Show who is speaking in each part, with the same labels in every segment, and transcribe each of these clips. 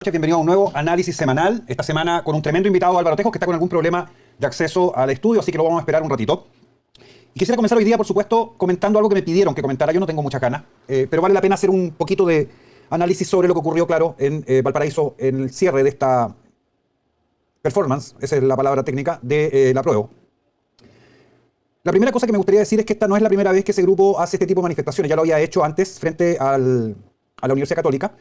Speaker 1: Bienvenido a un nuevo análisis semanal. Esta semana con un tremendo invitado, Álvaro Tejo, que está con algún problema de acceso al estudio, así que lo vamos a esperar un ratito. Y quisiera comenzar hoy día, por supuesto, comentando algo que me pidieron que comentara. Yo no tengo muchas ganas, pero vale la pena hacer un poquito de análisis sobre lo que ocurrió, claro, en Valparaíso en el cierre de esta performance, esa es la palabra técnica, de la prueba. La primera cosa que me gustaría decir es que esta no es la primera vez que ese grupo hace este tipo de manifestaciones. Ya lo había hecho antes frente a la Universidad Católica.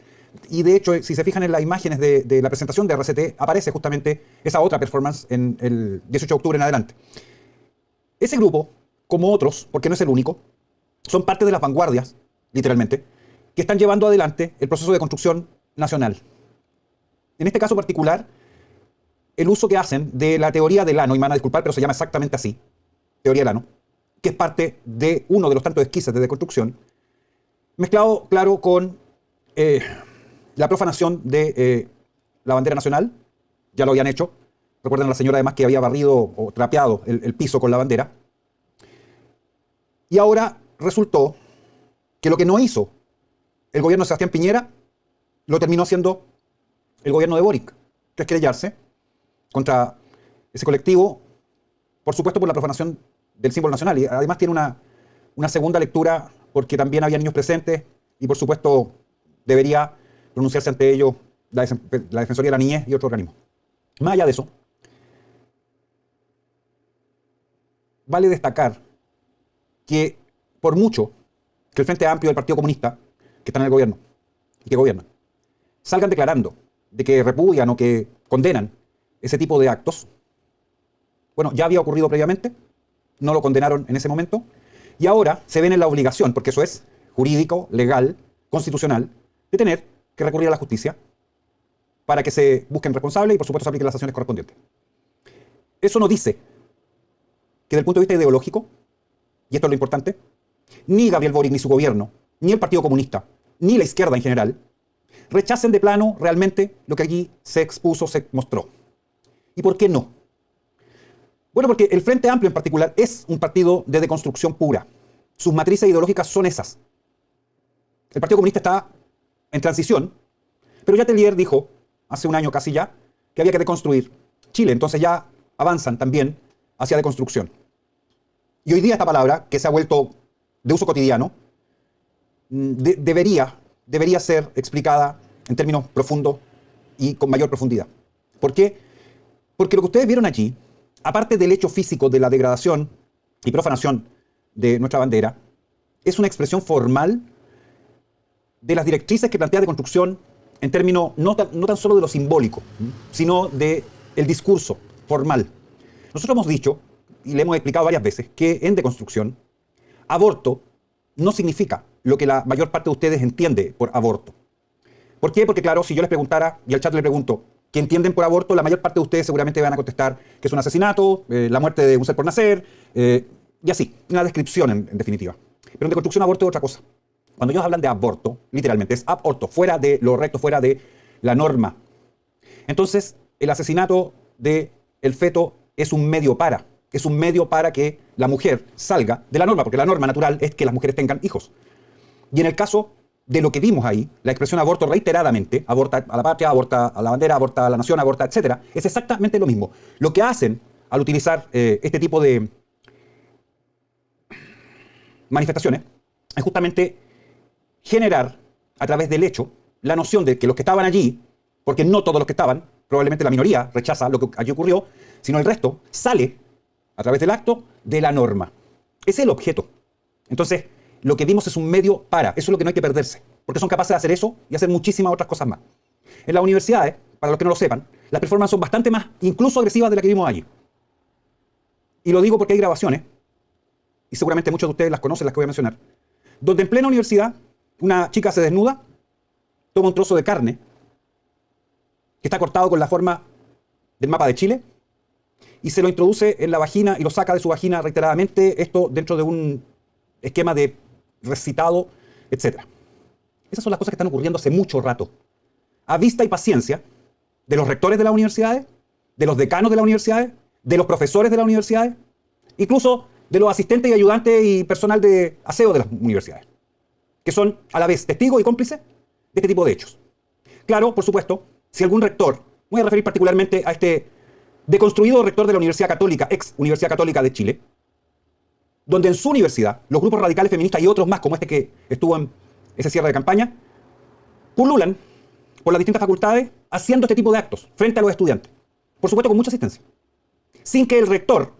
Speaker 1: Y de hecho, si se fijan en las imágenes de la presentación de RCT, aparece justamente esa otra performance en el 18 de octubre en adelante. Ese grupo, como otros, porque no es el único, son parte de las vanguardias, literalmente, que están llevando adelante el proceso de construcción nacional. En este caso particular, el uso que hacen de la teoría del ano, y me van a disculpar, pero se llama exactamente así, teoría del ano, que es parte de uno de los tantos esquizes de deconstrucción, mezclado, claro, con la profanación de la bandera nacional. Ya lo habían hecho. Recuerden a la señora además que había barrido o trapeado el piso con la bandera. Y ahora resultó que lo que no hizo el gobierno de Sebastián Piñera lo terminó haciendo el gobierno de Boric, que es querellarse contra ese colectivo, por supuesto por la profanación del símbolo nacional. Y además tiene una segunda lectura porque también había niños presentes y por supuesto debería pronunciarse ante ello la Defensoría de la Niñez y otro organismo. Más allá de eso, vale destacar que por mucho que el Frente Amplio del Partido Comunista, que está en el gobierno y que gobierna, salgan declarando de que repudian o que condenan ese tipo de actos, bueno, ya había ocurrido previamente, no lo condenaron en ese momento, y ahora se ven en la obligación, porque eso es jurídico, legal, constitucional, de tener que recurrir a la justicia para que se busquen responsables y por supuesto se apliquen las sanciones correspondientes. Eso no dice que desde el punto de vista ideológico, y esto es lo importante, ni Gabriel Boric ni su gobierno, ni el Partido Comunista, ni la izquierda en general, rechacen de plano realmente lo que allí se expuso, se mostró. ¿Y por qué no? Bueno, porque el Frente Amplio en particular es un partido de deconstrucción pura. Sus matrices ideológicas son esas. El Partido Comunista está en transición, pero ya Tellier dijo, hace un año casi ya, que había que deconstruir Chile, entonces ya avanzan también hacia deconstrucción. Y hoy día esta palabra, que se ha vuelto de uso cotidiano, debería ser explicada en términos profundos y con mayor profundidad. ¿Por qué? Porque lo que ustedes vieron allí, aparte del hecho físico de la degradación y profanación de nuestra bandera, es una expresión formal de las directrices que plantea deconstrucción en términos no tan solo de lo simbólico, sino del discurso formal. Nosotros hemos dicho, y le hemos explicado varias veces, que en deconstrucción, aborto no significa lo que la mayor parte de ustedes entiende por aborto. ¿Por qué? Porque claro, si yo les preguntara, y al chat le pregunto, ¿qué entienden por aborto? La mayor parte de ustedes seguramente van a contestar que es un asesinato, la muerte de un ser por nacer, y así, una descripción en definitiva. Pero en deconstrucción aborto es otra cosa. Cuando ellos hablan de aborto, literalmente es aborto, fuera de lo recto, fuera de la norma. Entonces, el asesinato del feto es un medio para que la mujer salga de la norma, porque la norma natural es que las mujeres tengan hijos. Y en el caso de lo que vimos ahí, la expresión aborto reiteradamente, aborta a la patria, aborta a la bandera, aborta a la nación, aborta, etc., es exactamente lo mismo. Lo que hacen al utilizar este tipo de manifestaciones es justamente generar, a través del hecho, la noción de que los que estaban allí, porque no todos los que estaban, probablemente la minoría rechaza lo que allí ocurrió, sino el resto sale, a través del acto, de la norma. Ese es el objeto. Entonces, lo que vimos es un medio para. Eso es lo que no hay que perderse, porque son capaces de hacer eso y hacer muchísimas otras cosas más. En las universidades, para los que no lo sepan, las performances son bastante más, incluso agresivas de las que vimos allí. Y lo digo porque hay grabaciones, y seguramente muchos de ustedes las conocen, las que voy a mencionar, donde en plena universidad una chica se desnuda, toma un trozo de carne que está cortado con la forma del mapa de Chile y se lo introduce en la vagina y lo saca de su vagina reiteradamente, esto dentro de un esquema de recitado, etc. Esas son las cosas que están ocurriendo hace mucho rato, a vista y paciencia de los rectores de las universidades, de los decanos de las universidades, de los profesores de las universidades, incluso de los asistentes y ayudantes y personal de aseo de las universidades, que son a la vez testigos y cómplices de este tipo de hechos. Claro, por supuesto, si algún rector, voy a referir particularmente a este deconstruido rector de la Universidad Católica, ex Universidad Católica de Chile, donde en su universidad los grupos radicales feministas y otros más, como este que estuvo en ese cierre de campaña, pululan por las distintas facultades haciendo este tipo de actos frente a los estudiantes. Por supuesto, con mucha asistencia. Sin que el rector,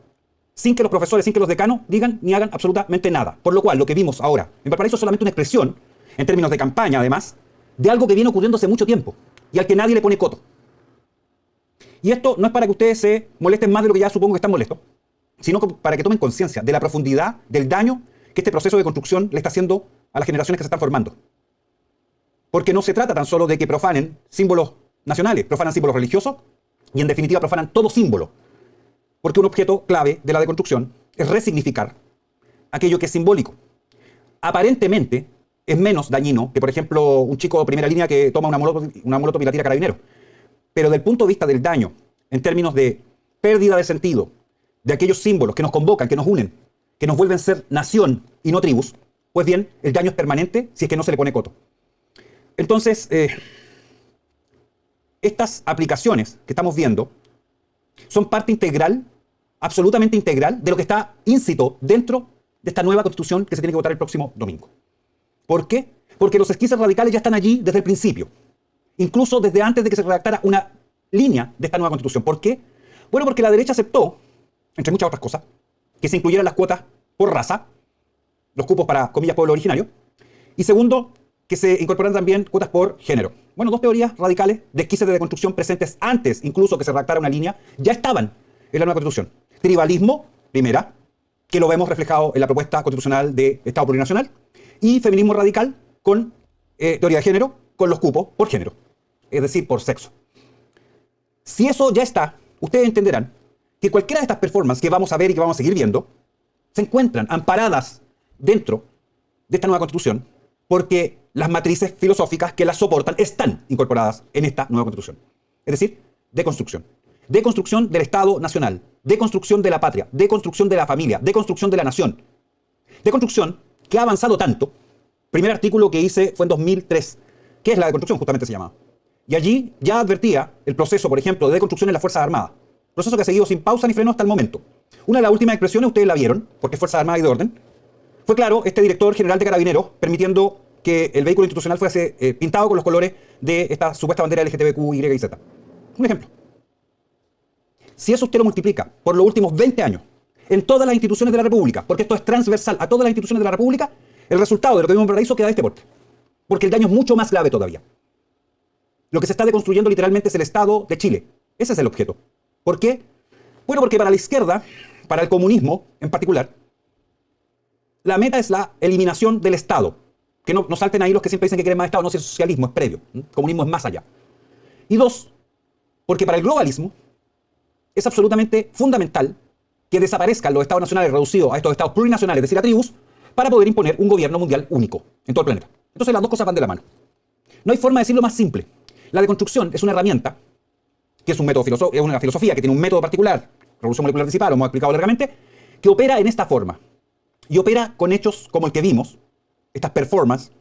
Speaker 1: sin que los profesores, sin que los decanos digan ni hagan absolutamente nada. Por lo cual, lo que vimos ahora en Valparaíso es solamente una expresión, en términos de campaña además, de algo que viene ocurriendo hace mucho tiempo y al que nadie le pone coto. Y esto no es para que ustedes se molesten más de lo que ya supongo que están molestos, sino para que tomen conciencia de la profundidad del daño que este proceso de construcción le está haciendo a las generaciones que se están formando. Porque no se trata tan solo de que profanen símbolos nacionales, profanan símbolos religiosos y en definitiva profanan todo símbolo. Porque un objeto clave de la deconstrucción es resignificar aquello que es simbólico. Aparentemente es menos dañino que, por ejemplo, un chico de primera línea que toma una molotov y la tira a carabinero. Pero del punto de vista del daño, en términos de pérdida de sentido, de aquellos símbolos que nos convocan, que nos unen, que nos vuelven ser nación y no tribus, pues bien, el daño es permanente si es que no se le pone coto. Entonces, estas aplicaciones que estamos viendo son parte integral, absolutamente integral, de lo que está íncito dentro de esta nueva constitución que se tiene que votar el próximo domingo. ¿Por qué? Porque los esquizes radicales ya están allí desde el principio, incluso desde antes de que se redactara una línea de esta nueva constitución. ¿Por qué? Bueno, porque la derecha aceptó, entre muchas otras cosas, que se incluyeran las cuotas por raza, los cupos para, comillas, pueblo originario, y segundo, que se incorporaran también cuotas por género. Bueno, dos teorías radicales de esquizes de deconstrucción presentes antes incluso que se redactara una línea, ya estaban en la nueva constitución. Tribalismo, primera, que lo vemos reflejado en la propuesta constitucional de Estado Plurinacional, y feminismo radical con teoría de género, con los cupos por género, es decir, por sexo. Si eso ya está, ustedes entenderán que cualquiera de estas performances que vamos a ver y que vamos a seguir viendo, se encuentran amparadas dentro de esta nueva constitución, porque las matrices filosóficas que las soportan están incorporadas en esta nueva constitución. Es decir, deconstrucción. Deconstrucción del Estado nacional, deconstrucción de la patria, deconstrucción de la familia, deconstrucción de la nación. Deconstrucción que ha avanzado tanto. Primer artículo que hice fue en 2003. ¿Qué es la deconstrucción? Justamente se llamaba. Y allí ya advertía el proceso, por ejemplo, de deconstrucción en las Fuerzas Armadas. Proceso que ha seguido sin pausa ni freno hasta el momento. Una de las últimas expresiones, ustedes la vieron, porque es Fuerzas Armadas y de Orden, fue claro, este director general de Carabineros permitiendo que el vehículo institucional fuese pintado con los colores de esta supuesta bandera LGTBQ, Y y Z. Un ejemplo. Si eso usted lo multiplica por los últimos 20 años en todas las instituciones de la República, porque esto es transversal a todas las instituciones de la República, el resultado de lo que vimos en Valparaíso queda de este porte. Porque el daño es mucho más grave todavía. Lo que se está deconstruyendo literalmente es el Estado de Chile. Ese es el objeto. ¿Por qué? Bueno, porque para la izquierda, para el comunismo en particular, la meta es la eliminación del Estado. Que no salten ahí los que siempre dicen que quieren más Estado. No, si el socialismo es previo. El comunismo es más allá. Y dos, porque para el globalismo es absolutamente fundamental que desaparezcan los Estados nacionales reducidos a estos Estados plurinacionales, es decir, a tribus, para poder imponer un gobierno mundial único en todo el planeta. Entonces las dos cosas van de la mano. No hay forma de decirlo más simple. La deconstrucción es una herramienta, que es un método es una filosofía que tiene un método particular, revolución molecular discipada, lo hemos explicado largamente, que opera en esta forma. Y opera con hechos como el que vimos, estas performances.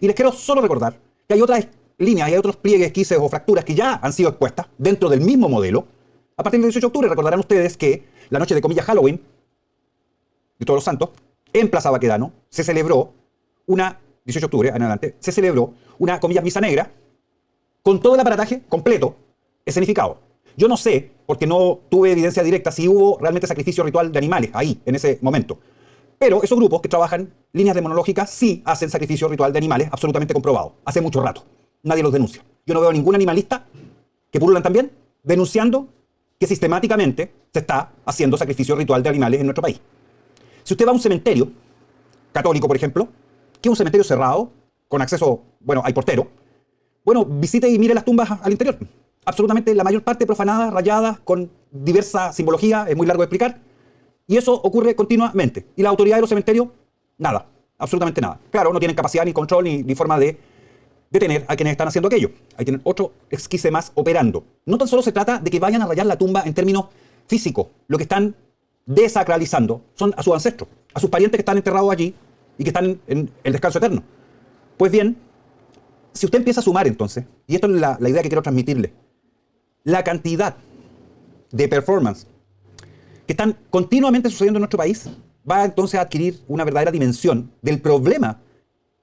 Speaker 1: Y les quiero solo recordar que hay otras líneas, hay otros pliegues, esquizes o fracturas que ya han sido expuestas dentro del mismo modelo. A partir del 18 de octubre recordarán ustedes que la noche de comillas Halloween, de Todos los Santos, en Plaza Baquedano, se celebró una, 18 de octubre en adelante, se celebró una comillas misa negra con todo el aparataje completo escenificado. Yo no sé, porque no tuve evidencia directa, si hubo realmente sacrificio ritual de animales ahí, en ese momento. Pero esos grupos que trabajan líneas demonológicas sí hacen sacrificio ritual de animales, absolutamente comprobado. Hace mucho rato. Nadie los denuncia. Yo no veo ningún animalista que pululan también denunciando que sistemáticamente se está haciendo sacrificio ritual de animales en nuestro país. Si usted va a un cementerio católico, por ejemplo, que es un cementerio cerrado, con acceso, bueno, hay portero, bueno, visite y mire las tumbas al interior. Absolutamente la mayor parte profanadas, rayadas, con diversa simbología, es muy largo de explicar. Y eso ocurre continuamente. Y la autoridad de los cementerios, nada, absolutamente nada. Claro, no tienen capacidad, ni control, ni forma de detener a quienes están haciendo aquello. Ahí tienen otro esquice más operando. No tan solo se trata de que vayan a rayar la tumba en términos físicos. Lo que están desacralizando son a sus ancestros, a sus parientes que están enterrados allí y que están en el descanso eterno. Pues bien, si usted empieza a sumar entonces, y esto es la idea que quiero transmitirle, la cantidad de performance que están continuamente sucediendo en nuestro país, va entonces a adquirir una verdadera dimensión del problema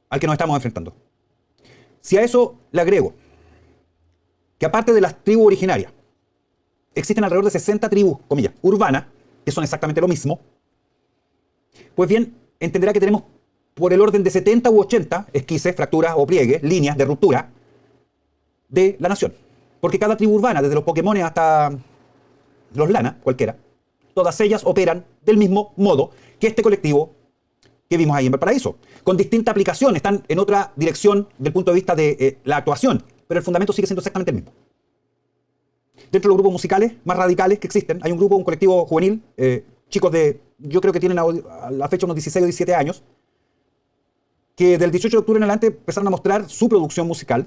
Speaker 1: al que nos estamos enfrentando. Si a eso le agrego que aparte de las tribus originarias, existen alrededor de 60 tribus, comillas, urbanas, que son exactamente lo mismo, pues bien, entenderá que tenemos por el orden de 70 u 80 esquices, fracturas o pliegues, líneas de ruptura de la nación. Porque cada tribu urbana, desde los Pokémon hasta los Lana, cualquiera, todas ellas operan del mismo modo que este colectivo que vimos ahí en Valparaíso, con distinta aplicación, están en otra dirección del punto de vista de la actuación, pero el fundamento sigue siendo exactamente el mismo. Dentro de los grupos musicales más radicales que existen, hay un grupo, un colectivo juvenil, chicos de, yo creo que tienen a la fecha unos 16 o 17 años, que del 18 de octubre en adelante empezaron a mostrar su producción musical,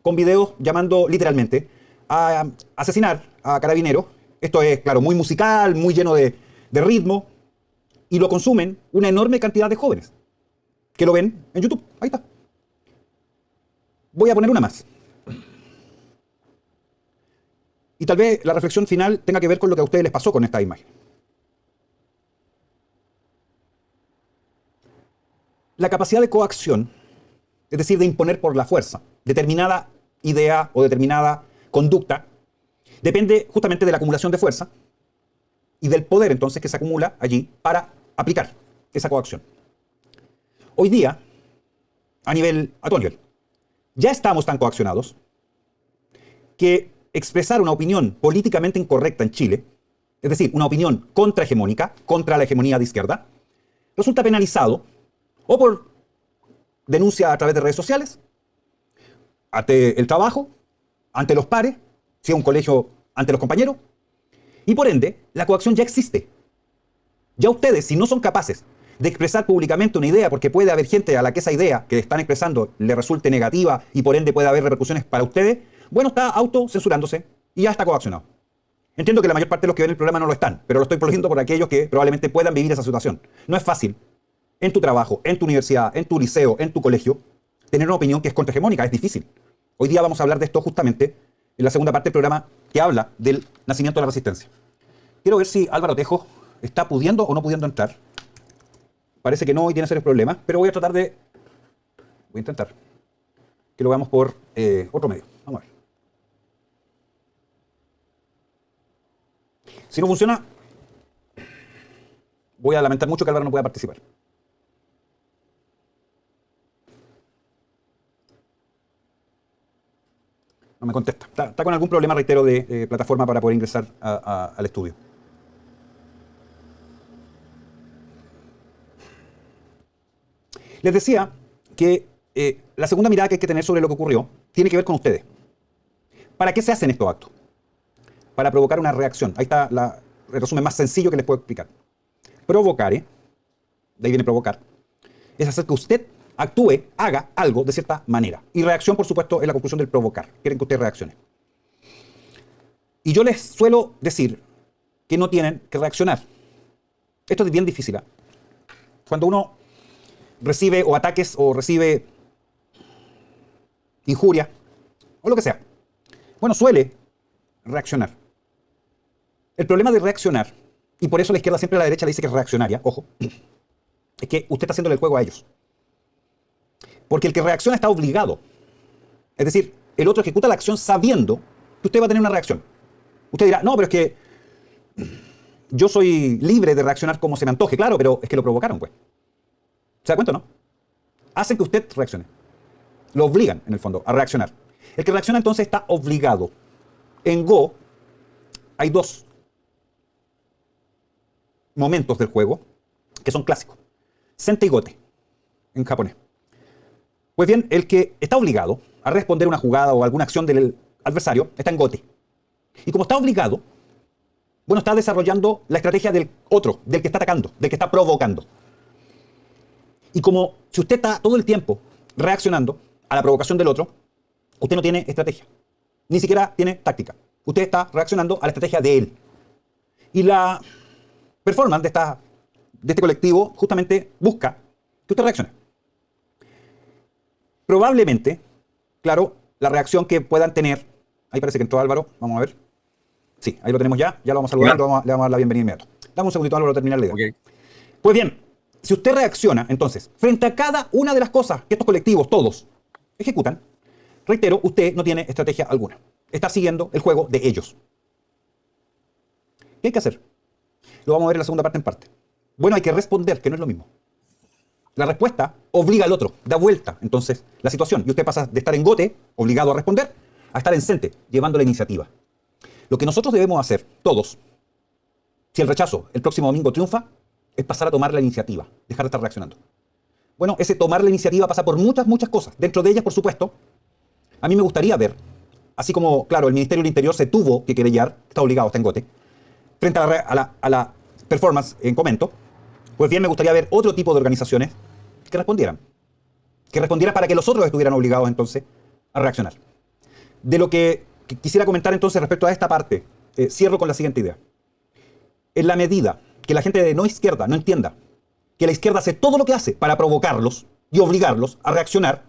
Speaker 1: con videos llamando literalmente a asesinar a carabineros. Esto es, claro, muy musical, muy lleno de ritmo, y lo consumen una enorme cantidad de jóvenes que lo ven en YouTube. Ahí está. Voy a poner una más. Y tal vez la reflexión final tenga que ver con lo que a ustedes les pasó con esta imagen. La capacidad de coacción, es decir, de imponer por la fuerza determinada idea o determinada conducta, depende justamente de la acumulación de fuerza y del poder entonces que se acumula allí para aplicar esa coacción. Hoy día, a todo nivel, ya estamos tan coaccionados que expresar una opinión políticamente incorrecta en Chile, es decir, una opinión contrahegemónica, contra la hegemonía de izquierda, resulta penalizado o por denuncia a través de redes sociales, ante el trabajo, ante los pares, si es un colegio, ante los compañeros, y por ende, la coacción ya existe. Ya ustedes, si no son capaces de expresar públicamente una idea, porque puede haber gente a la que esa idea que están expresando le resulte negativa y por ende puede haber repercusiones para ustedes, bueno, está autocensurándose y ya está coaccionado. Entiendo que la mayor parte de los que ven el programa no lo están, pero lo estoy poniendo por aquellos que probablemente puedan vivir esa situación. No es fácil, en tu trabajo, en tu universidad, en tu liceo, en tu colegio, tener una opinión que es contrahegemónica, es difícil. Hoy día vamos a hablar de esto justamente en la segunda parte del programa que habla del nacimiento de la resistencia. Quiero ver si Álvaro Tejo está pudiendo o no pudiendo entrar. Parece que no y tiene serios problemas, pero voy a tratar de... Voy a intentar que lo veamos por otro medio. Vamos a ver. Si no funciona, voy a lamentar mucho que Álvaro no pueda participar. No me contesta. Está con algún problema, reitero, de plataforma para poder ingresar al estudio. Les decía que la segunda mirada que hay que tener sobre lo que ocurrió tiene que ver con ustedes. ¿Para qué se hacen estos actos? Para provocar una reacción. Ahí está el resumen más sencillo que les puedo explicar. Provocar, de ahí viene provocar, es hacer que usted actúe, haga algo de cierta manera. Y reacción, por supuesto, es la conclusión del provocar. Quieren que usted reaccione. Y yo les suelo decir que no tienen que reaccionar. Esto es bien difícil. Cuando uno recibe o ataques o recibe injuria o lo que sea, bueno, suele reaccionar. El problema de reaccionar, y por eso la izquierda siempre a la derecha le dice que es reaccionaria, ojo, es que usted está haciéndole el juego a ellos. Porque el que reacciona está obligado. Es decir, el otro ejecuta la acción sabiendo que usted va a tener una reacción. Usted dirá, no, pero es que yo soy libre de reaccionar como se me antoje. Claro, pero es que lo provocaron, pues. ¿Se da cuenta o no? Hacen que usted reaccione. Lo obligan, en el fondo, a reaccionar. El que reacciona entonces está obligado. En Go hay dos momentos del juego que son clásicos. Sente y gote, en japonés. Pues bien, el que está obligado a responder una jugada o alguna acción del adversario está en gote. Y como está obligado, bueno, está desarrollando la estrategia del otro, del que está atacando, del que está provocando. Y como si usted está todo el tiempo reaccionando a la provocación del otro, usted no tiene estrategia. Ni siquiera tiene táctica. Usted está reaccionando a la estrategia de él. Y la performance de este colectivo justamente busca que usted reaccione. Probablemente claro, la reacción que puedan tener. Ahí parece que entró Álvaro, vamos a ver. Sí, ahí lo tenemos ya lo vamos a saludar,
Speaker 2: Hola.
Speaker 1: le vamos a dar la bienvenida inmediato. Dame un segundito, Álvaro, a terminar la idea.
Speaker 2: Ok.
Speaker 1: Pues bien, si usted reacciona, entonces, frente a cada una de las cosas que estos colectivos, todos, ejecutan, reitero, usted no tiene estrategia alguna. Está siguiendo el juego de ellos. ¿Qué hay que hacer? Lo vamos a ver en la segunda parte en parte. Bueno, hay que responder, que no es lo mismo. La respuesta obliga al otro, da vuelta, entonces, la situación. Y usted pasa de estar en gote, obligado a responder, a estar en cente, llevando la iniciativa. Lo que nosotros debemos hacer, todos, si el rechazo el próximo domingo triunfa, es pasar a tomar la iniciativa, dejar de estar reaccionando. Bueno, ese tomar la iniciativa pasa por muchas cosas. Dentro de ellas, por supuesto, a mí me gustaría ver, así como, claro, el Ministerio del Interior se tuvo que querellar, está obligado, está en gote, frente a la performance en comento, pues bien, me gustaría ver otro tipo de organizaciones que respondieran. Que respondieran para que los otros estuvieran obligados entonces a reaccionar. De lo que quisiera comentar entonces respecto a esta parte, cierro con la siguiente idea. En la medida que la gente de no izquierda no entienda que la izquierda hace todo lo que hace para provocarlos y obligarlos a reaccionar,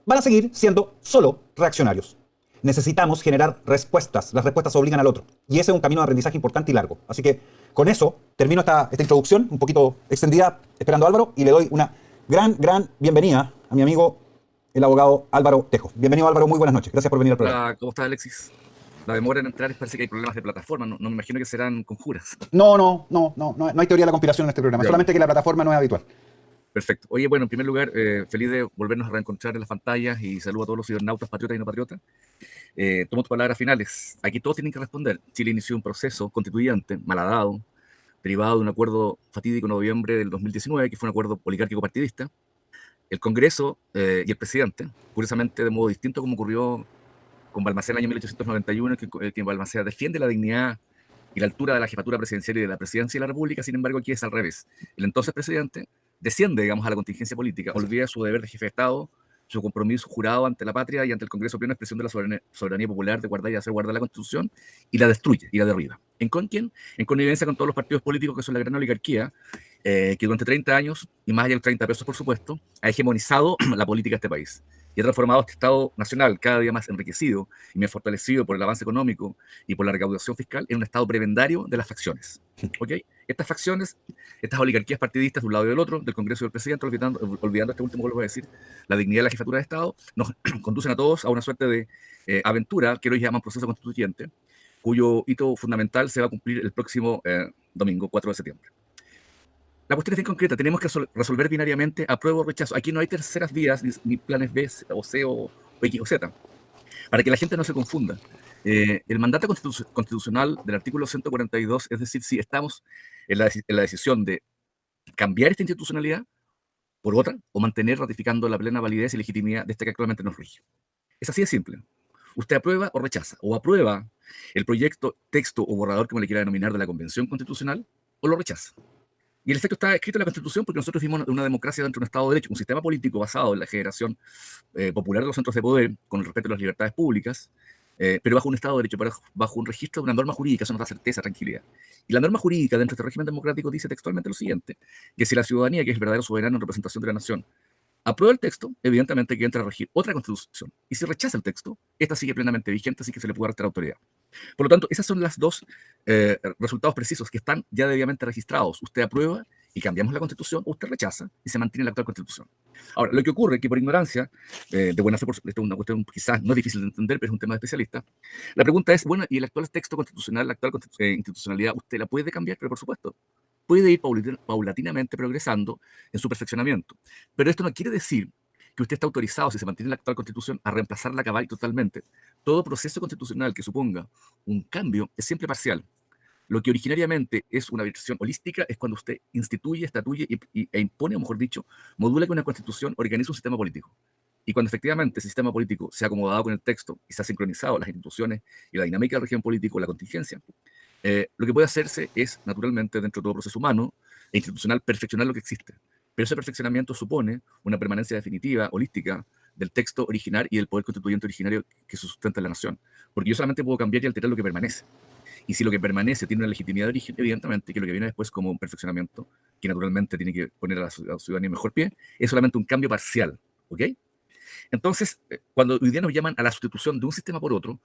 Speaker 1: van a seguir siendo solo reaccionarios. Necesitamos generar respuestas. Las respuestas obligan al otro. Y ese es un camino de aprendizaje importante y largo. Así que con eso termino esta introducción, un poquito extendida, esperando a Álvaro, y le doy una gran bienvenida a mi amigo, el abogado Álvaro Tejo. Bienvenido, Álvaro, muy buenas noches. Gracias por venir al programa.
Speaker 2: Hola, ¿cómo estás, Alexis? La demora en entrar parece que hay problemas de plataforma. No me imagino que serán conjuras.
Speaker 1: No hay teoría de la conspiración en este programa,
Speaker 2: Ya,
Speaker 1: solamente que la plataforma no es habitual.
Speaker 2: perfecto. Oye, bueno, en primer lugar, feliz de volvernos a reencontrar en las pantallas y saludo a todos los cibernautas, patriotas y no patriotas. Tomo tus palabras finales. Aquí todos tienen que responder. Chile inició un proceso constituyente, malhadado, derivado de un acuerdo fatídico en noviembre del 2019, que fue un acuerdo oligárquico partidista. El Congreso y el presidente, curiosamente de modo distinto como ocurrió con Balmaceda en el año 1891, que Balmaceda defiende la dignidad y la altura de la jefatura presidencial y de la presidencia de la República. Sin embargo, aquí es al revés. El entonces presidente desciende, digamos, a la contingencia política, olvida su deber de jefe de Estado, su compromiso jurado ante la patria y ante el Congreso pleno expresión de la soberanía popular de guardar y hacer guardar la Constitución, y la destruye y la derriba. ¿En con quién? En connivencia con todos los partidos políticos que son la gran oligarquía, que durante 30 años, y más allá de los 30 pesos, por supuesto, ha hegemonizado la política de este país y ha transformado este Estado nacional, cada día más enriquecido y más fortalecido por el avance económico y por la recaudación fiscal, en un Estado prebendario de las facciones. ¿Ok? Estas facciones, estas oligarquías partidistas de un lado y del otro, del Congreso y del presidente, olvidando este último que les voy a decir, la dignidad de la jefatura de Estado, nos conducen a todos a una suerte de aventura que hoy llaman proceso constituyente, cuyo hito fundamental se va a cumplir el próximo domingo, 4 de septiembre. La cuestión es bien concreta, tenemos que resolver binariamente apruebo o rechazo. Aquí no hay terceras vías, ni planes B o C o X o Z, para que la gente no se confunda. El mandato constitucional del artículo 142, es decir, si estamos en la decisión de cambiar esta institucionalidad por otra, o mantener ratificando la plena validez y legitimidad de esta que actualmente nos rige. Es así de simple. Usted aprueba o rechaza, o aprueba el proyecto, texto o borrador, como le quiera denominar, de la Convención Constitucional, o lo rechaza. Y el efecto está escrito en la Constitución porque nosotros vivimos una democracia dentro de un Estado de Derecho, un sistema político basado en la generación popular de los centros de poder, con el respeto a las libertades públicas, pero bajo un Estado de Derecho, bajo un registro de una norma jurídica. Eso nos da certeza, tranquilidad. Y la norma jurídica dentro de este régimen democrático dice textualmente lo siguiente, que si la ciudadanía, que es el verdadero soberano en representación de la nación, aprueba el texto, evidentemente que entra a regir otra constitución. Y si rechaza el texto, esta sigue plenamente vigente, así que se le puede restar autoridad. Por lo tanto, esas son las dos resultados precisos que están ya debidamente registrados. Usted aprueba y cambiamos la Constitución, o usted rechaza y se mantiene la actual Constitución. Ahora, lo que ocurre es que por ignorancia, de buena fe, esto es una cuestión quizás no difícil de entender, pero es un tema de especialista, la pregunta es, bueno, ¿y el actual texto constitucional, la actual institucionalidad, usted la puede cambiar? Pero por supuesto, puede ir paulatinamente progresando en su perfeccionamiento. Pero esto no quiere decir que usted está autorizado, si se mantiene la actual Constitución, a reemplazarla cabal y totalmente. Todo proceso constitucional que suponga un cambio es siempre parcial. Lo que originariamente es una versión holística es cuando usted instituye, estatuye e impone, o mejor dicho, modula que una constitución organiza un sistema político. Y cuando efectivamente ese sistema político se ha acomodado con el texto y se ha sincronizado las instituciones y la dinámica del régimen político, la contingencia, lo que puede hacerse es, naturalmente, dentro de todo proceso humano e institucional, perfeccionar lo que existe. Pero ese perfeccionamiento supone una permanencia definitiva, holística, del texto original y del poder constituyente originario que sustenta la nación. Porque yo solamente puedo cambiar y alterar lo que permanece. Y si lo que permanece tiene una legitimidad de origen, evidentemente que lo que viene después como un perfeccionamiento, que naturalmente tiene que poner a la ciudadanía en mejor pie, es solamente un cambio parcial. ¿Ok? Entonces, cuando hoy día nos llaman a la sustitución de un sistema por otro,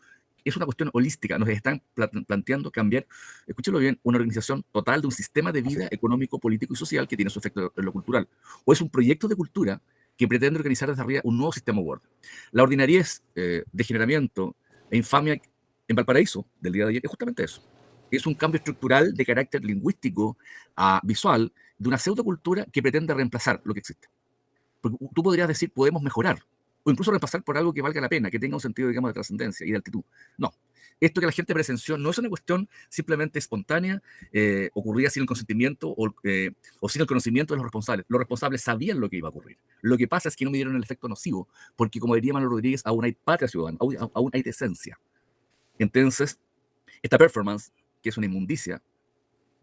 Speaker 2: es una cuestión holística. Nos están planteando cambiar, escúchelo bien, una organización total de un sistema de vida económico, político y social que tiene su efecto en lo cultural. O es un proyecto de cultura que pretende organizar desde arriba un nuevo sistema Word. La ordinariez, degeneramiento e infamia en Valparaíso del día de ayer es justamente eso. Es un cambio estructural de carácter lingüístico a visual de una pseudocultura que pretende reemplazar lo que existe. Porque tú podrías decir, podemos mejorar, o incluso reemplazar por algo que valga la pena, que tenga un sentido, digamos, de trascendencia y de altitud. No. Esto que la gente presenció no es una cuestión simplemente espontánea, ocurrida sin el consentimiento o sin el conocimiento de los responsables. Los responsables sabían lo que iba a ocurrir. Lo que pasa es que no midieron el efecto nocivo, porque como diría Manuel Rodríguez, aún hay patria ciudadana, aún hay decencia. Entonces, esta performance, que es una inmundicia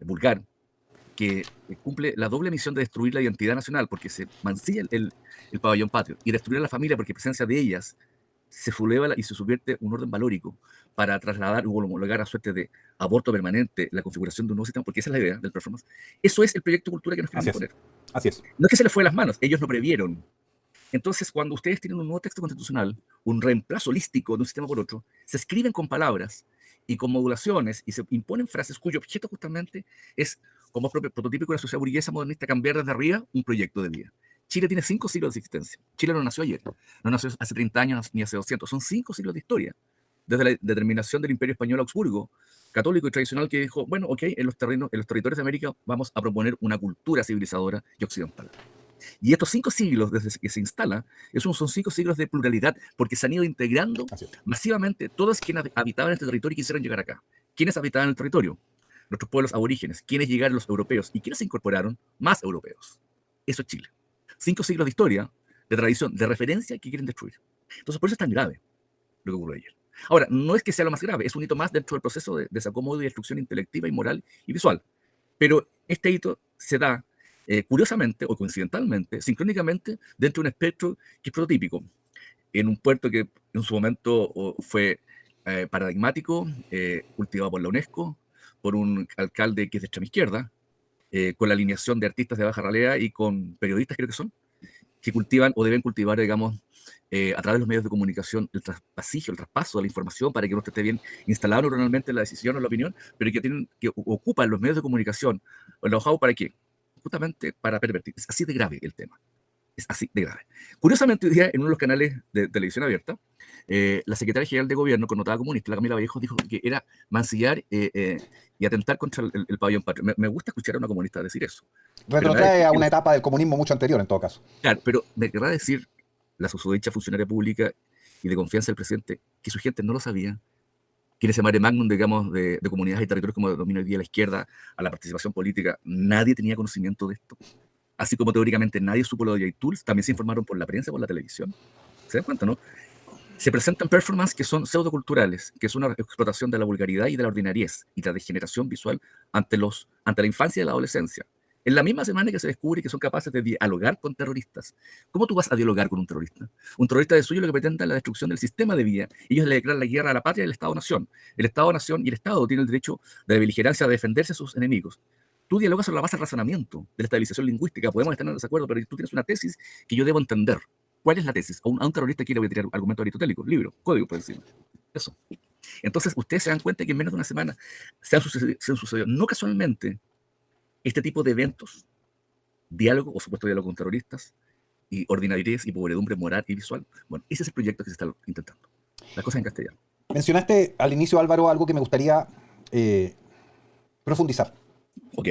Speaker 2: vulgar, que cumple la doble misión de destruir la identidad nacional, porque se mancilla el pabellón patrio, y destruir a la familia, porque en presencia de ellas se subleva y se subvierte un orden valórico para trasladar o homologar a suerte de aborto permanente la configuración de un nuevo sistema, porque esa es la idea del performance. Eso es el proyecto de cultura que nos queremos poner.
Speaker 1: Así es.
Speaker 2: No es que se les fue de las manos, ellos lo previeron. Entonces, cuando ustedes tienen un nuevo texto constitucional, un reemplazo holístico de un sistema por otro, se escriben con palabras y con modulaciones y se imponen frases cuyo objeto justamente es, como prototípico de la sociedad burguesa modernista, cambiar desde arriba un proyecto de vida. Chile tiene 5 siglos de existencia. Chile no nació ayer, no nació hace 30 años ni hace 200, son 5 siglos de historia. Desde la determinación del Imperio Español a Augsburgo, católico y tradicional, que dijo, bueno, ok, en los territorios de América vamos a proponer una cultura civilizadora y occidental. Y estos 5 siglos, desde que se instala, son 5 siglos de pluralidad, porque se han ido integrando masivamente todos quienes habitaban este territorio y quisieron llegar acá. ¿Quiénes habitaban el territorio? Nuestros pueblos aborígenes. ¿Quiénes llegaron? Los europeos. ¿Y quiénes se incorporaron? Más europeos. Eso es Chile. 5 siglos de historia, de tradición, de referencia que quieren destruir. Entonces, por eso es tan grave lo que ocurrió ayer. Ahora, no es que sea lo más grave, es un hito más dentro del proceso de desacomodo y destrucción intelectiva y moral y visual. Pero este hito se da curiosamente o coincidentalmente, sincrónicamente, dentro de un espectro que es prototípico, en un puerto que en su momento fue paradigmático, cultivado por la UNESCO, por un alcalde que es de extrema izquierda, con la alineación de artistas de baja realidad y con periodistas, creo que son, que cultivan o deben cultivar, digamos, a través de los medios de comunicación, el traspaso de la información para que uno esté bien instalado neuronalmente en la decisión o la opinión, pero que ocupan los medios de comunicación, el know-how, ¿para qué? Justamente para pervertir. Es así de grave el tema. Es así de grave. Curiosamente, hoy día, en uno de los canales de televisión abierta, la secretaria general de gobierno, connotada comunista, la Camila Vallejo, dijo que era mancillar y atentar contra el pabellón patrio. Me gusta escuchar a una comunista decir eso.
Speaker 1: Retrotrae a una etapa del comunismo mucho anterior, en todo caso.
Speaker 2: Claro, pero me querrá decir la susodicha funcionaria pública y de confianza del presidente que su gente no lo sabía, que en ese mare magnum, digamos, de comunidades y territorios como domina hoy día la izquierda a la participación política, nadie tenía conocimiento de esto. Así como teóricamente nadie supo lo de J-Tools, también se informaron por la prensa, por la televisión. ¿Se dan cuenta, no? Se presentan performances que son pseudoculturales, que es una explotación de la vulgaridad y de la ordinariez y la degeneración visual ante la infancia y la adolescencia. En la misma semana que se descubre que son capaces de dialogar con terroristas. ¿Cómo tú vas a dialogar con un terrorista? Un terrorista de suyo lo que pretende es la destrucción del sistema de vida. Ellos le declaran la guerra a la patria y al Estado-Nación. El Estado-Nación y el Estado tienen el derecho de beligerancia de defenderse a sus enemigos. Tú dialogas sobre la base del razonamiento, de la estabilización lingüística. Podemos estar en desacuerdo, pero tú tienes una tesis que yo debo entender. ¿Cuál es la tesis? A un terrorista quiere tirar argumentos aristotélicos, libro, código por encima. Eso. Entonces, ustedes se dan cuenta que en menos de una semana se han sucedido, no casualmente, este tipo de eventos, diálogo o supuesto diálogo con terroristas, y ordinariedad y pobredumbre moral y visual. Bueno, ese es el proyecto que se está intentando. Las cosas en castellano.
Speaker 1: Mencionaste al inicio, Álvaro, algo que me gustaría profundizar.
Speaker 2: Ok.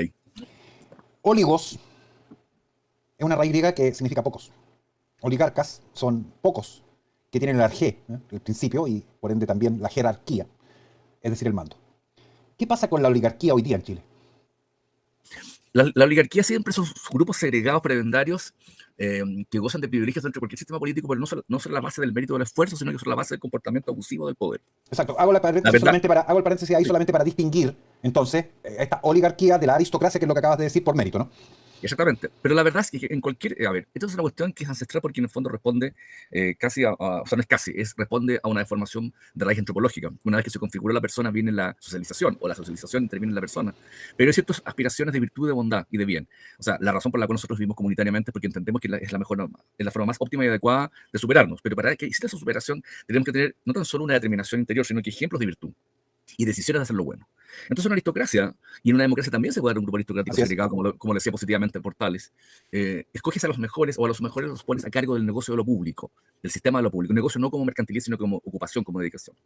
Speaker 1: Oligos es una raíz griega que significa pocos. Oligarcas son pocos, que tienen el arjé, el principio, y por ende también la jerarquía, es decir, el mando. ¿Qué pasa con la oligarquía hoy día en Chile?
Speaker 2: La oligarquía siempre son grupos segregados prebendarios que gozan de privilegios dentro de cualquier sistema político, pero no son la base del mérito del esfuerzo, sino que son la base del comportamiento abusivo del poder.
Speaker 1: Exacto. Hago el paréntesis ahí solamente para distinguir, entonces, esta oligarquía de la aristocracia, que es lo que acabas de decir, por mérito, ¿no?
Speaker 2: Exactamente, pero la verdad es que en cualquier, a ver, esto es una cuestión que es ancestral porque en el fondo responde casi o sea, no es casi, responde a una deformación de raíz antropológica. Una vez que se configura la persona viene la socialización, o la socialización interviene en la persona, pero hay ciertas aspiraciones de virtud, de bondad y de bien. O sea, la razón por la cual nosotros vivimos comunitariamente es porque entendemos que es la mejor, es la forma más óptima y adecuada de superarnos, pero para que exista esa superación tenemos que tener no tan solo una determinación interior, sino que ejemplos de virtud y decisiones de hacer lo bueno. Entonces, una aristocracia, y en una democracia también se puede dar un grupo aristocrático segregado, como lo decía positivamente Portales, escoges a los mejores, o a los mejores los pones a cargo del negocio de lo público, del sistema de lo público, un negocio no como mercantilidad, sino como ocupación, como dedicación.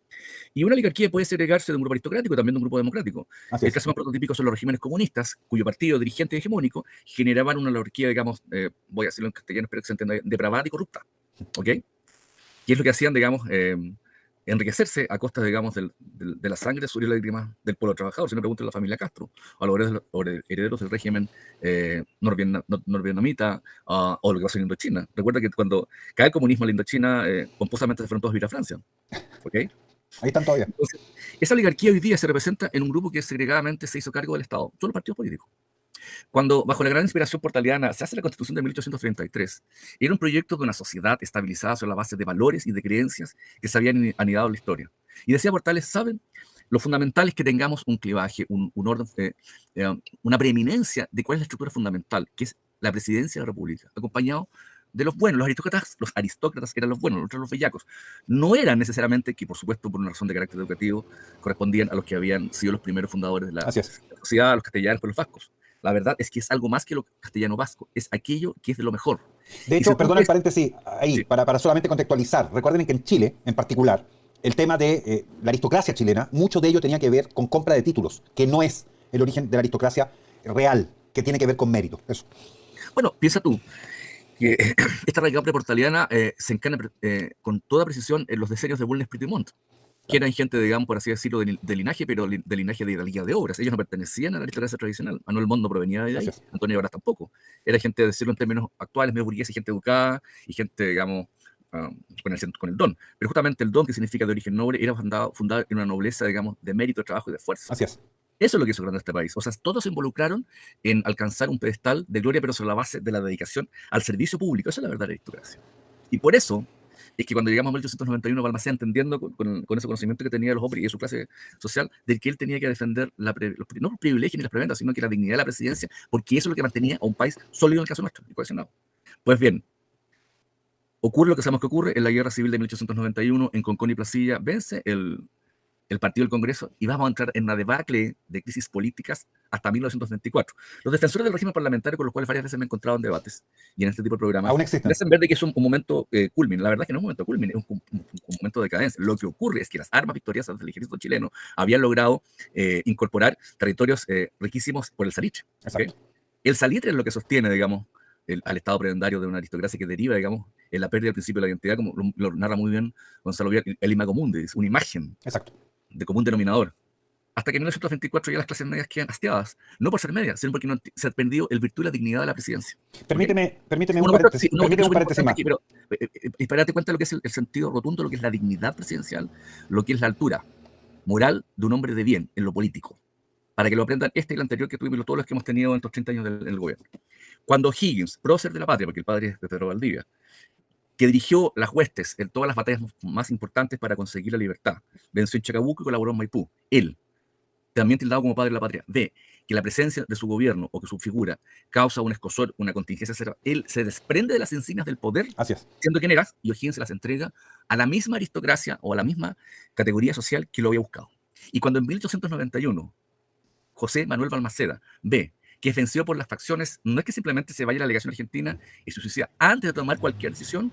Speaker 2: Y una oligarquía puede segregarse de un grupo aristocrático y también de un grupo democrático. El caso más prototípico son los regímenes comunistas, cuyo partido dirigente y hegemónico generaban una oligarquía, digamos, voy a decirlo en castellano, espero que se entienda, depravada y corrupta. ¿Ok? ¿Qué es lo que hacían, digamos? Enriquecerse a costa, digamos, de la sangre, sudor y lágrimas del pueblo trabajador. Si no, pregunten a la familia Castro, a los herederos del régimen norvietnamita, o lo que pasó en Indochina. Recuerda que cuando cae el comunismo en la Indochina, pomposamente se fueron todos a vivir a Francia. ¿Ok?
Speaker 1: Ahí están todavía.
Speaker 2: Entonces, esa oligarquía hoy día se representa en un grupo que segregadamente se hizo cargo del Estado. Son los partidos políticos. Cuando, bajo la gran inspiración portaliana, se hace la Constitución de 1833, era un proyecto de una sociedad estabilizada sobre la base de valores y de creencias que se habían anidado en la historia. Y decía Portales, ¿saben? Lo fundamental es que tengamos un clivaje, un orden, una preeminencia de cuál es la estructura fundamental, que es la presidencia de la República, acompañado de los buenos. Los aristócratas eran los buenos, los otros los bellacos. No eran necesariamente, que por supuesto por una razón de carácter educativo, correspondían a los que habían sido los primeros fundadores de la sociedad, a los castellanos, por los vascos. La verdad es que es algo más que lo castellano-vasco, es aquello que es de lo mejor.
Speaker 1: De hecho, perdona el paréntesis ahí, sí, para solamente contextualizar. Recuerden que en Chile, en particular, el tema de la aristocracia chilena, mucho de ello tenía que ver con compra de títulos, que no es el origen de la aristocracia real, que tiene que ver con mérito. Eso.
Speaker 2: Bueno, piensa tú, que esta radical portaliana se encarna con toda precisión en los decenios de Bulnes, Prit y Montt, que eran gente, digamos, por así decirlo, de linaje, pero de linaje de hidalguía de obras. Ellos no pertenecían a la aristocracia tradicional. Manuel Montt no provenía de ahí, Antonio Varas tampoco. Era gente, de decirlo en términos actuales, medio burguesa, y gente educada, y gente, digamos, con el don. Pero justamente el don, que significa de origen noble, era fundado en una nobleza, digamos, de mérito, de trabajo y de esfuerzo.
Speaker 1: Así es.
Speaker 2: Eso es lo que hizo grande este país. O sea, todos se involucraron en alcanzar un pedestal de gloria, pero sobre la base de la dedicación al servicio público. Esa es la verdadera aristocracia. Y por eso es que cuando llegamos a 1891, Balmaceda, entendiendo con ese conocimiento que tenía de los hombres y de su clase social, de que él tenía que defender no los privilegios ni las prebendas, sino que la dignidad de la presidencia, porque eso es lo que mantenía a un país sólido en el caso nuestro, y cohesionado. Pues bien, ocurre lo que sabemos que ocurre en la Guerra Civil de 1891, en Concón y Placilla, vence el partido del Congreso y vamos a entrar en una debacle de crisis políticas hasta 1924. Los defensores del régimen parlamentario, con los cuales varias veces me he encontrado en debates y en este tipo de programas, me hacen ver de que es un momento culmine. La verdad es que no es un momento culmine, es un momento de decadencia. Lo que ocurre es que las armas victoriosas del ejército chileno habían logrado incorporar territorios riquísimos por el salitre. ¿Okay? El salitre es lo que sostiene, digamos, al estado prebendario de una aristocracia que deriva, digamos, en la pérdida del principio de la identidad, como lo narra muy bien Gonzalo Villar, el imago mundi, es una imagen.
Speaker 1: Exacto.
Speaker 2: De común denominador. Hasta que en 1924 ya las clases medias quedan hastiadas, no por ser medias, sino porque no se ha perdido el virtud y la dignidad de la presidencia.
Speaker 1: Permíteme un paréntesis, más.
Speaker 2: Pero para darte cuenta de lo que es el sentido rotundo, lo que es la dignidad presidencial, lo que es la altura moral de un hombre de bien en lo político. Para que lo aprendan y el anterior que tuvimos, todos los que hemos tenido en estos 30 años del gobierno. Cuando Higgins, prócer de la patria, porque el padre es de Pedro Valdivia, que dirigió las huestes en todas las batallas más importantes para conseguir la libertad, venció en Chacabuco y colaboró en Maipú. Él, también tildado como padre de la patria, ve que la presencia de su gobierno o que su figura causa un escozor, una contingencia cero. Él se desprende de las insignias del poder, siendo quien era, y O'Higgins se las entrega a la misma aristocracia o a la misma categoría social que lo había buscado. Y cuando en 1891 José Manuel Balmaceda ve que es vencido por las facciones, no es que simplemente se vaya a la legación argentina y se suicida. Antes de tomar cualquier decisión,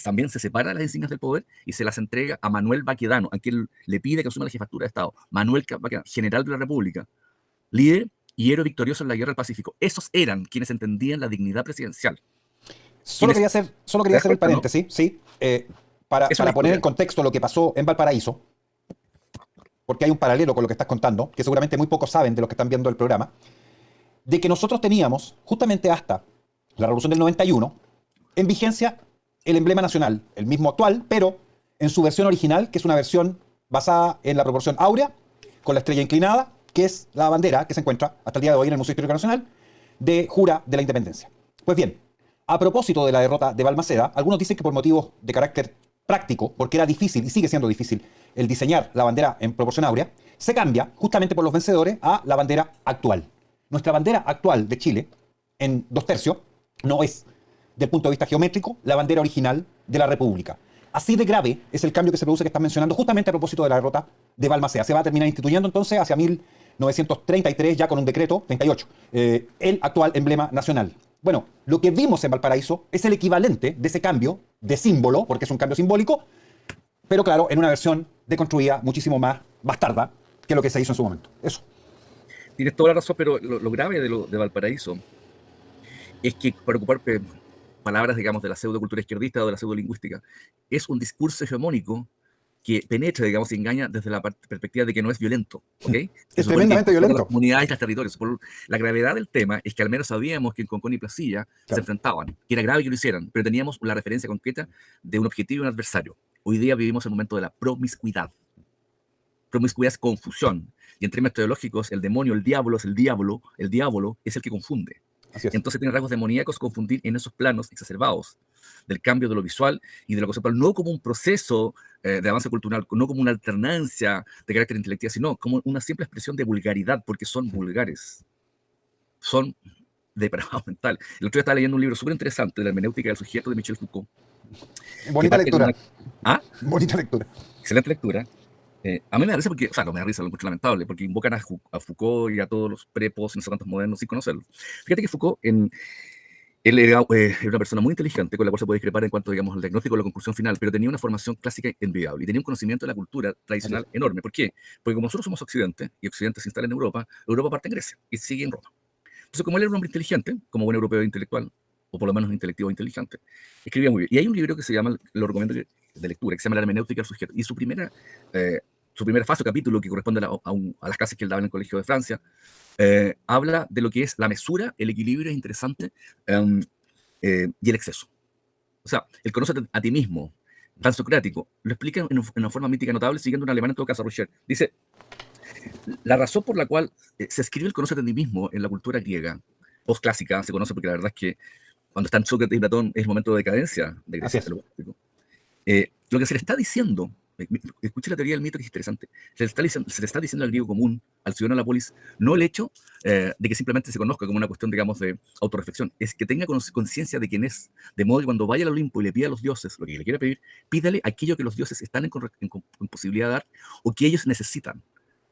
Speaker 2: también se separa de las insignias del poder y se las entrega a Manuel Baquedano, a quien le pide que asuma la jefatura de Estado. Manuel Baquedano, general de la República, líder y héroe victorioso en la Guerra del Pacífico. Esos eran quienes entendían la dignidad presidencial.
Speaker 1: Solo quería hacer el paréntesis, ¿no? Sí, para poner en contexto lo que pasó en Valparaíso, porque hay un paralelo con lo que estás contando, que seguramente muy pocos saben de los que están viendo el programa, de que nosotros teníamos, justamente hasta la Revolución del 91, en vigencia el emblema nacional, el mismo actual, pero en su versión original, que es una versión basada en la proporción áurea, con la estrella inclinada, que es la bandera que se encuentra hasta el día de hoy en el Museo Histórico Nacional, de jura de la independencia. Pues bien, a propósito de la derrota de Balmaceda, algunos dicen que por motivos de carácter práctico, porque era difícil y sigue siendo difícil el diseñar la bandera en proporción áurea, se cambia justamente por los vencedores a la bandera actual. Nuestra bandera actual de Chile, en 2/3, no es, del punto de vista geométrico, la bandera original de la República. Así de grave es el cambio que se produce que están mencionando justamente a propósito de la derrota de Balmaceda. Se va a terminar instituyendo entonces hacia 1933, ya con un decreto, 38, el actual emblema nacional. Bueno, lo que vimos en Valparaíso es el equivalente de ese cambio de símbolo, porque es un cambio simbólico, pero claro, en una versión deconstruida muchísimo más bastarda que lo que se hizo en su momento. Eso.
Speaker 2: Tienes toda la razón, pero lo grave de Valparaíso es que, para ocupar palabras, digamos, de la pseudocultura izquierdista o de la pseudolingüística, es un discurso hegemónico que penetra, digamos, y engaña desde la perspectiva de que no es violento, ¿ok?
Speaker 1: Es tremendamente violento.
Speaker 2: Las comunidades y los territorios. La gravedad del tema es que al menos sabíamos que en Concón y Placilla se enfrentaban, que era grave que lo hicieran, pero teníamos la referencia concreta de un objetivo y un adversario. Hoy día vivimos el momento de la promiscuidad. Promiscuidad es confusión. Y en términos teológicos, el demonio, el diablo es el que confunde. Entonces tiene rasgos demoníacos confundir en esos planos exacerbados del cambio de lo visual y de lo conceptual, no como un proceso de avance cultural, no como una alternancia de carácter intelectual, sino como una simple expresión de vulgaridad, porque son vulgares, son depravados mental. El otro día estaba leyendo un libro súper interesante de la hermenéutica del sujeto de Michel Foucault.
Speaker 1: Bonita lectura.
Speaker 2: ¿Ah?
Speaker 1: Bonita lectura.
Speaker 2: Excelente lectura. A mí me da risa porque, o sea, no me da risa, lo encuentro lamentable, porque invocan a Foucault y a todos los prepos y no sé cuántos modernos sin conocerlo. Fíjate que Foucault, él era una persona muy inteligente, con la cual se puede discrepar en cuanto, digamos, al diagnóstico o la conclusión final, pero tenía una formación clásica envidiable y tenía un conocimiento de la cultura tradicional enorme. ¿Por qué? Porque como nosotros somos Occidente, y Occidente se instala en Europa, Europa parte en Grecia y sigue en Roma. Entonces, como él era un hombre inteligente, como buen europeo intelectual, o por lo menos intelectivo e inteligente, escribía muy bien. Y hay un libro que se llama, lo recomiendo de lectura, que se llama La hermenéutica del sujeto. Y su primera fase o capítulo, que corresponde a las clases que él daba en el Colegio de Francia, habla de lo que es la mesura, el equilibrio interesante y el exceso. O sea, el conócete a ti mismo, tan socrático, lo explica en una forma mítica notable, siguiendo un alemán en todo caso, Rocher. Dice, la razón por la cual se escribe el conócete a ti mismo en la cultura griega, postclásica, se conoce porque la verdad es que cuando están Sócrates y Platón es el momento de decadencia de Grecia. Lo que se le está diciendo, escuche la teoría del mito que es interesante, se le está diciendo al griego común, al ciudadano de la polis, no el hecho de que simplemente se conozca como una cuestión, digamos, de autorreflexión, es que tenga conciencia de quién es, de modo que cuando vaya al Olimpo y le pida a los dioses lo que le quiera pedir, pídale aquello que los dioses están en posibilidad de dar o que ellos necesitan.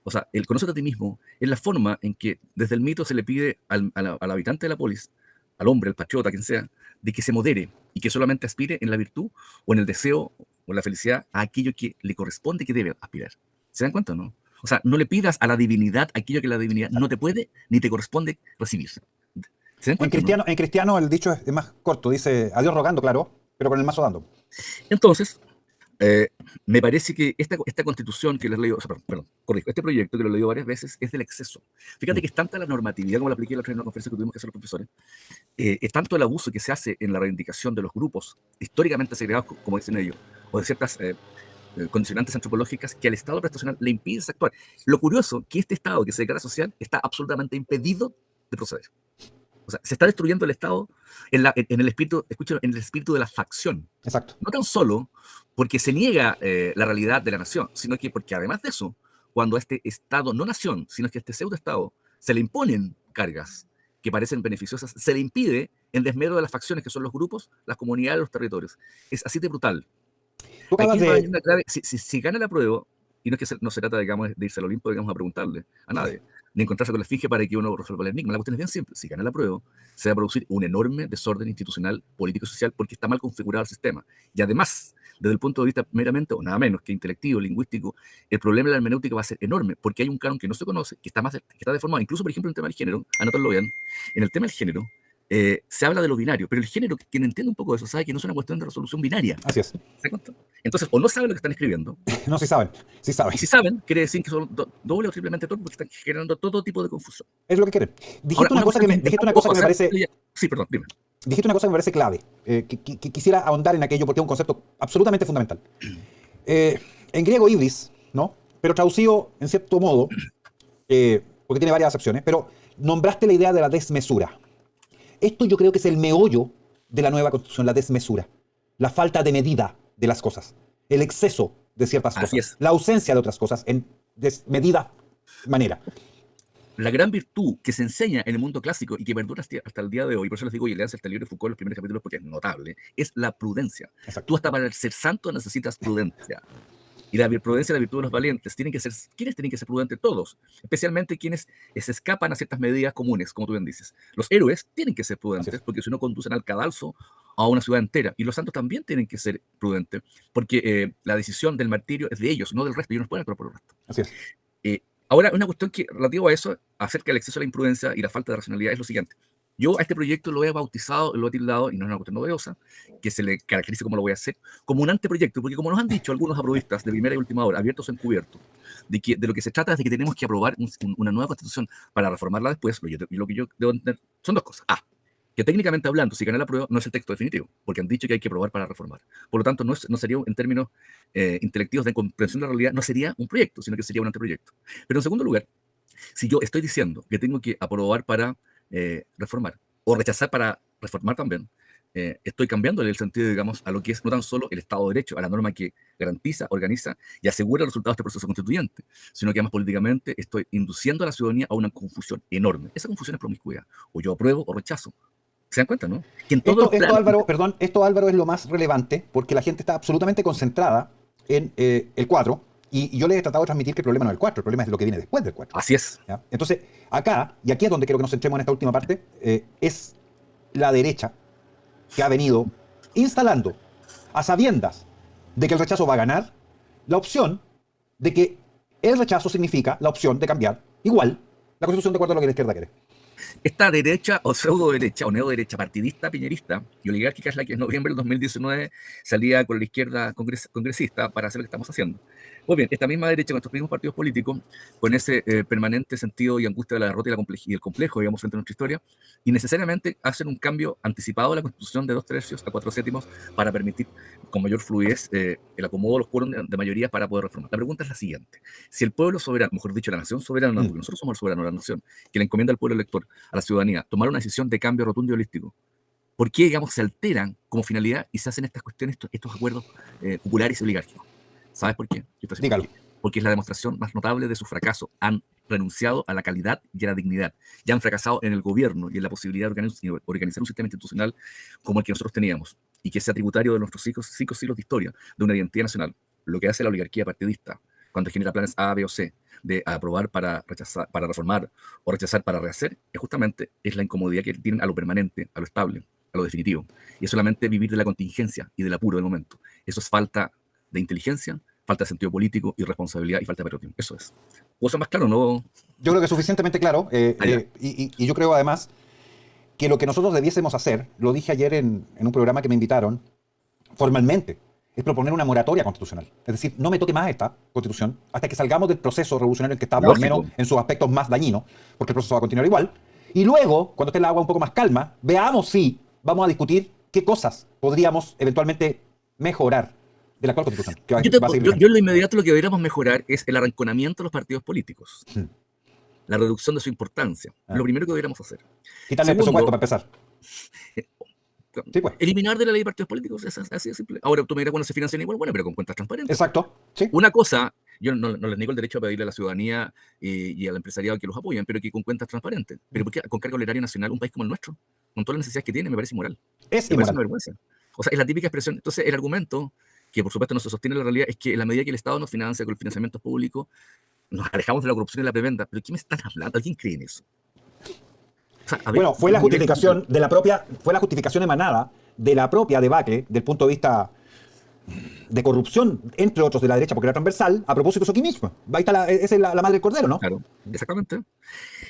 Speaker 2: O sea, el conocer a ti mismo es la forma en que desde el mito se le pide al habitante de la polis, al hombre, al patriota, quien sea, de que se modere y que solamente aspire en la virtud o en el deseo o en la felicidad a aquello que le corresponde, que debe aspirar. ¿Se dan cuenta o no? O sea, no le pidas a la divinidad aquello que la divinidad no te puede ni te corresponde recibir. ¿Se dan cuenta,
Speaker 1: en cristiano el dicho es más corto, dice a Dios rogando, claro, pero con el mazo dando.
Speaker 2: Entonces, me parece que esta constitución que les leído, o sea, perdón, corrijo, este proyecto que lo he leído varias veces es del exceso. Fíjate que es tanta la normatividad, como la apliqué la otra vez en una conferencia que tuvimos que hacer los profesores, es tanto el abuso que se hace en la reivindicación de los grupos históricamente segregados, como dicen ellos, o de ciertas condicionantes antropológicas, que al Estado prestacional le impide actuar. Lo curioso que este Estado que se declara social está absolutamente impedido de proceder. O sea, se está destruyendo el Estado en el espíritu, escuchen, en el espíritu de la facción.
Speaker 1: Exacto.
Speaker 2: No tan solo porque se niega la realidad de la nación, sino que porque además de eso, cuando a este Estado, no nación, sino que a este pseudo-Estado, se le imponen cargas que parecen beneficiosas, se le impide en desmedro de las facciones, que son los grupos, las comunidades, los territorios. Es así de brutal. Aquí va a haber una clave. Si gana la prueba, y no es que no se trata, digamos, de irse al Olimpo, digamos, a preguntarle a nadie, ni encontrarse con la esfinge para que uno resuelva el enigma. La cuestión es bien simple. Si gana la prueba, se va a producir un enorme desorden institucional, político y social, porque está mal configurado el sistema. Y además, desde el punto de vista meramente, o nada menos que intelectivo, lingüístico, el problema de la hermenéutica va a ser enorme, porque hay un canon que no se conoce, que está deformado. Incluso, por ejemplo, en el tema del género, anótalo bien, en el tema del género, se habla de lo binario, pero el género, quien entiende un poco de eso, sabe que no es una cuestión de resolución binaria.
Speaker 1: Así es.
Speaker 2: ¿Se cuenta? Entonces, o no saben lo que están escribiendo.
Speaker 1: No, sí saben. Sí saben.
Speaker 2: Y si saben, quiere decir que son doble o triplemente torpes, porque están generando todo tipo de confusión.
Speaker 1: Es lo que quieren. Dijiste una cosa que me parece...
Speaker 2: Sí, perdón, dime.
Speaker 1: Dijiste una cosa que me parece clave, que quisiera ahondar en aquello porque es un concepto absolutamente fundamental. En griego ibris, ¿no? Pero traducido en cierto modo, porque tiene varias acepciones, pero nombraste la idea de la desmesura. Esto yo creo que es el meollo de la nueva Constitución, la desmesura, la falta de medida de las cosas, el exceso de ciertas
Speaker 2: Así
Speaker 1: cosas,
Speaker 2: es.
Speaker 1: la ausencia de otras cosas en desmedida manera.
Speaker 2: La gran virtud que se enseña en el mundo clásico y que perdura hasta el día de hoy, por eso les digo, y leanse hasta el libro de Foucault, los primeros capítulos, porque es notable, es la prudencia.
Speaker 1: Exacto.
Speaker 2: Tú hasta para ser santo necesitas prudencia. Y la prudencia es la virtud de los valientes. ¿Quiénes tienen que ser prudentes? Todos. Especialmente quienes se escapan a ciertas medidas comunes, como tú bien dices. Los héroes tienen que ser prudentes porque si no conducen al cadalso a una ciudad entera. Y los santos también tienen que ser prudentes porque la decisión del martirio es de ellos, no del resto. Ellos no pueden actuar por el resto.
Speaker 1: Así es.
Speaker 2: Ahora, una cuestión que relativo a eso, acerca del exceso de la imprudencia y la falta de racionalidad, es lo siguiente. Yo a este proyecto lo he bautizado, lo he tildado, y no es una cuestión novedosa, que se le caracteriza como lo voy a hacer, como un anteproyecto, porque como nos han dicho algunos aprobistas de primera y última hora, abiertos o encubiertos, de lo que se trata es de que tenemos que aprobar una nueva constitución para reformarla después, lo que yo debo entender son dos cosas. A, que técnicamente hablando, si gana la prueba, no es el texto definitivo, porque han dicho que hay que aprobar para reformar. Por lo tanto, no sería, en términos intelectivos de comprensión de la realidad, no sería un proyecto, sino que sería un anteproyecto. Pero en segundo lugar, si yo estoy diciendo que tengo que aprobar para reformar, o rechazar para reformar también, estoy cambiándole el sentido, digamos, a lo que es no tan solo el Estado de Derecho, a la norma que garantiza, organiza y asegura los resultados de este proceso constituyente, sino que además políticamente estoy induciendo a la ciudadanía a una confusión enorme. Esa confusión es promiscuidad. O yo apruebo o rechazo. ¿Se dan cuenta, no? Que en todos los
Speaker 1: Esto,
Speaker 2: planos...
Speaker 1: Álvaro, perdón, esto, Álvaro, es lo más relevante porque la gente está absolutamente concentrada en el 4 y yo les he tratado de transmitir que el problema no es el 4, el problema es lo que viene después del 4.
Speaker 2: Así es.
Speaker 1: ¿Ya? Entonces, acá, y aquí es donde quiero que nos centremos en esta última parte, es la derecha que ha venido instalando a sabiendas de que el rechazo va a ganar la opción de que el rechazo significa la opción de cambiar igual la Constitución de acuerdo a lo que la izquierda quiere.
Speaker 2: Esta derecha o pseudo derecha o neoderecha partidista, piñerista y oligárquica es la que en noviembre del 2019 salía con la izquierda congresista para hacer lo que estamos haciendo. Pues bien, esta misma derecha con estos mismos partidos políticos, con ese permanente sentido y angustia de la derrota y el complejo, digamos, frente a nuestra historia, y necesariamente hacen un cambio anticipado de la Constitución de 2/3 a 4/7 para permitir con mayor fluidez el acomodo de los quórum de mayoría para poder reformar. La pregunta es la siguiente: si el pueblo soberano, mejor dicho, la nación soberana, porque nosotros somos el soberano de la nación, que le encomienda al pueblo elector, a la ciudadanía, tomar una decisión de cambio rotundo y holístico, ¿por qué, digamos, se alteran como finalidad y se hacen estas cuestiones, estos acuerdos populares y oligárquicos? ¿Sabes por qué?
Speaker 1: Dígalo.
Speaker 2: Porque es la demostración más notable de su fracaso. Han renunciado a la calidad y a la dignidad. Ya han fracasado en el gobierno y en la posibilidad de organizar un sistema institucional como el que nosotros teníamos y que sea tributario de nuestros 5 siglos de historia, de una identidad nacional. Lo que hace la oligarquía partidista cuando genera planes A, B o C, de aprobar para rechazar, para reformar o rechazar para rehacer, es la incomodidad que tienen a lo permanente, a lo estable, a lo definitivo. Y es solamente vivir de la contingencia y del apuro del momento. Eso es falta de inteligencia, falta de sentido político, irresponsabilidad y falta de patriotismo. Eso es. ¿Puedo ser más claro? No.
Speaker 1: Yo creo que es suficientemente claro y yo creo además que lo que nosotros debiésemos hacer, lo dije ayer en un programa que me invitaron formalmente, es proponer una moratoria constitucional. Es decir, no me toque más esta constitución hasta que salgamos del proceso revolucionario en el que estamos,
Speaker 2: Lógico.
Speaker 1: al menos en sus aspectos más dañinos, porque el proceso va a continuar igual. Y luego, cuando esté el agua un poco más calma, veamos si vamos a discutir qué cosas podríamos eventualmente mejorar de la actual constitución. Que va a seguir
Speaker 2: Yo en lo inmediato lo que deberíamos mejorar es el arrinconamiento de los partidos políticos. La reducción de su importancia. Lo primero que deberíamos hacer.
Speaker 1: Quitarle el presupuesto para empezar.
Speaker 2: Sí, pues. Eliminar de la ley de partidos políticos, es así de simple. Ahora tú me dirás, bueno, se financian igual, bueno, pero con cuentas transparentes.
Speaker 1: Exacto. Sí.
Speaker 2: Una cosa, yo no les niego el derecho a pedirle a la ciudadanía y al empresariado que los apoyen, pero que con cuentas transparentes. Pero ¿por qué con cargo al erario nacional, un país como el nuestro, con todas las necesidades que tiene, me parece inmoral?
Speaker 1: Es
Speaker 2: me
Speaker 1: inmoral.
Speaker 2: parece una vergüenza. O sea, es la típica expresión. Entonces, el argumento, que por supuesto no se sostiene en la realidad, es que en la medida que el Estado nos financia con el financiamiento público, nos alejamos de la corrupción y la preventa. ¿Pero qué me están hablando? ¿Alguien cree en eso? O sea, ver,
Speaker 1: bueno, fue la justificación de la propia, fue la justificación emanada de la propia debacle del punto de vista de corrupción, entre otros de la derecha, porque era transversal, a propósito de eso aquí mismo. Ahí está esa es la madre del cordero, ¿no?
Speaker 2: Claro, exactamente.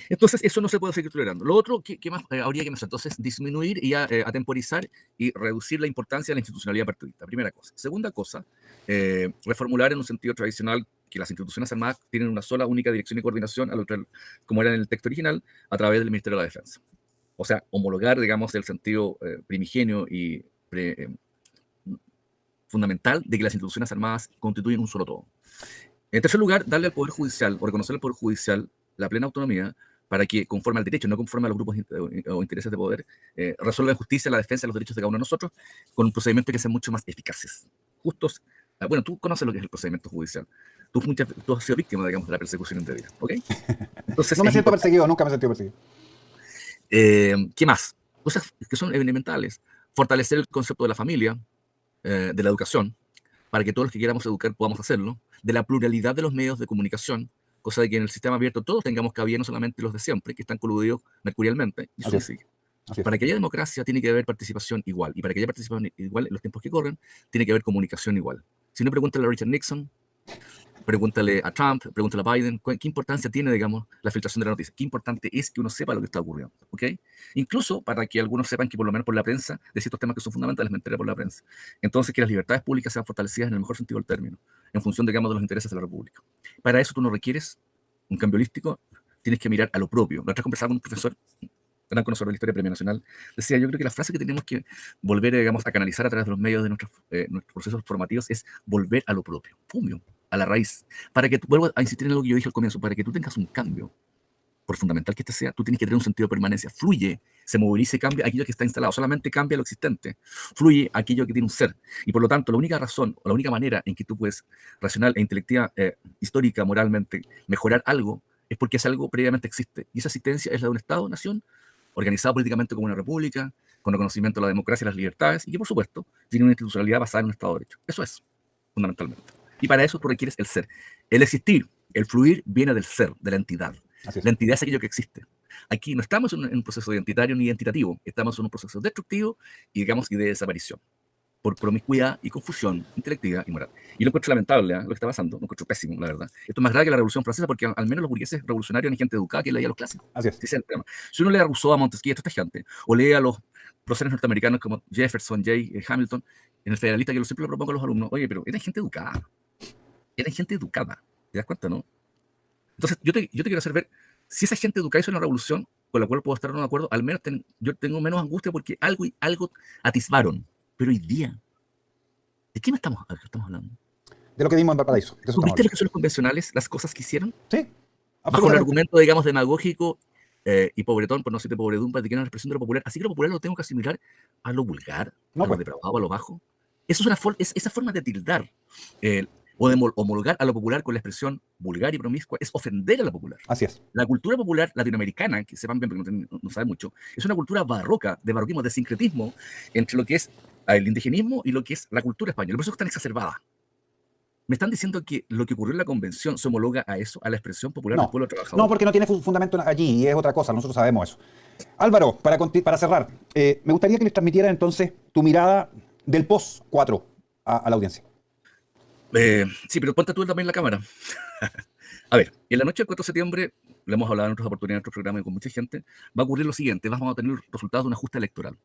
Speaker 2: Entonces, eso no se puede seguir tolerando. Lo otro, ¿qué más habría que hacer? Entonces, disminuir y atemporizar y reducir la importancia de la institucionalidad partidista. Primera cosa. Segunda cosa, reformular en un sentido tradicional que las instituciones armadas tienen una sola, única dirección y coordinación, como era en el texto original, a través del Ministerio de la Defensa. O sea, homologar, digamos, el sentido primigenio y fundamental de que las instituciones armadas constituyen un solo todo. En tercer lugar, darle al Poder Judicial, o reconocer al Poder Judicial la plena autonomía para que, conforme al derecho, no conforme a los grupos o intereses de poder, resuelva en justicia la defensa de los derechos de cada uno de nosotros con un procedimiento que sea mucho más eficaces, justos. Bueno, tú conoces lo que es el procedimiento judicial. Tú has sido víctima, digamos, de la persecución indebida, ¿ok? Entonces,
Speaker 1: No me
Speaker 2: es
Speaker 1: siento
Speaker 2: importante.
Speaker 1: perseguido, nunca me he sentido perseguido.
Speaker 2: ¿Qué más? Cosas que son elementales. Fortalecer el concepto de la familia, de la educación, para que todos los que queramos educar podamos hacerlo, de la pluralidad de los medios de comunicación, cosa de que en el sistema abierto todos tengamos cabida, no solamente los de siempre, que están coludidos mercurialmente, y
Speaker 1: Así
Speaker 2: eso
Speaker 1: es,
Speaker 2: sigue.
Speaker 1: así es.
Speaker 2: Para que haya democracia tiene que haber participación igual, y para que haya participación igual en los tiempos que corren, tiene que haber comunicación igual. Si no, pregúntale a Richard Nixon, pregúntale a Trump, pregúntale a Biden, ¿qué importancia tiene, digamos, la filtración de la noticia? ¿Qué importante es que uno sepa lo que está ocurriendo? ¿Ok? Incluso para que algunos sepan que por lo menos por la prensa, de ciertos temas que son fundamentales, me enteré por la prensa. Entonces, que las libertades públicas sean fortalecidas en el mejor sentido del término, en función, digamos, de los intereses de la República. Para eso tú no requieres un cambio holístico, tienes que mirar a lo propio. La otra vez conversaba con un profesor, gran conocedor de la historia premio nacional, decía, yo creo que la frase que tenemos que volver, digamos, a canalizar a través de los medios de nuestros procesos formativos es volver a lo propio, pumio, a la raíz. Para que vuelvo a insistir en lo que yo dije al comienzo, para que tú tengas un cambio, por fundamental que este sea, tú tienes que tener un sentido de permanencia. Fluye, se moviliza y cambia aquello que está instalado, solamente cambia lo existente. Fluye aquello que tiene un ser. Y por lo tanto, la única razón, o la única manera en que tú puedes, racional e intelectiva, histórica, moralmente, mejorar algo, es porque es algo previamente existe. Y esa existencia es la de un Estado-nación, organizado políticamente como una república, con reconocimiento de la democracia y las libertades, y que, por supuesto, tiene una institucionalidad basada en un Estado de Derecho. Eso es, fundamentalmente. Y para eso tú requieres el ser. El existir, el fluir, viene del ser, de la entidad.
Speaker 1: Así es.
Speaker 2: La entidad es aquello que existe. Aquí no estamos en un proceso identitario ni identitativo, estamos en un proceso destructivo y, digamos, y de desaparición, por promiscuidad y confusión intelectiva y moral. Y lo encuentro lamentable, lo que está pasando, lo encuentro pésimo, la verdad. Esto es más grave que la Revolución Francesa porque al menos los burgueses revolucionarios eran gente educada que leía los clásicos.
Speaker 1: Así es.
Speaker 2: Sí, ese es el tema. Si uno lee a Rousseau, a Montesquieu, a toda esta gente, o lee a los próceres norteamericanos como Jefferson, Jay, Hamilton, en el Federalista, que siempre lo propongo a los alumnos, oye, pero eran gente educada. Eran gente educada. ¿Te das cuenta, no? Entonces, yo te quiero hacer ver, si esa gente educada hizo una revolución, con la cual puedo estar o no de acuerdo, al menos yo tengo menos angustia porque algo atisbaron. Pero hoy día, ¿de qué estamos hablando?
Speaker 1: De lo que vimos en Valparaíso. De eso
Speaker 2: ¿Tú
Speaker 1: estamos
Speaker 2: viste lo
Speaker 1: hablando.
Speaker 2: que son los convencionales, las cosas que hicieron?
Speaker 1: Sí,
Speaker 2: Bajo un
Speaker 1: absolutamente.
Speaker 2: argumento, digamos, demagógico y pobretón, por no decirte pobredumpa, de que era una expresión de lo popular. Así que lo popular lo tengo que asimilar a lo vulgar,
Speaker 1: No,
Speaker 2: a lo
Speaker 1: pues.
Speaker 2: depravado, a lo bajo. Eso es esa forma de tildar o de homologar a lo popular con la expresión vulgar y promiscua, es ofender a la popular.
Speaker 1: Así es.
Speaker 2: La cultura popular latinoamericana, que sepan bien porque no saben mucho, es una cultura barroca, de barroquismo, de sincretismo entre lo que es el indigenismo y lo que es la cultura española. Por eso es tan exacerbada. Me están diciendo que lo que ocurrió en la convención se homologa a eso, a la expresión popular del
Speaker 1: No.
Speaker 2: pueblo
Speaker 1: No,
Speaker 2: trabajador.
Speaker 1: porque no tiene fundamento allí y es otra cosa. Nosotros sabemos eso. Álvaro, para cerrar, me gustaría que les transmitieras entonces tu mirada del post 4 a la audiencia.
Speaker 2: Sí, pero ponte tú también la cámara. A ver, en la noche del 4 de septiembre, lo hemos hablado en otras oportunidades en otros programas y con mucha gente, va a ocurrir lo siguiente, vamos a tener resultados de una justa electoral,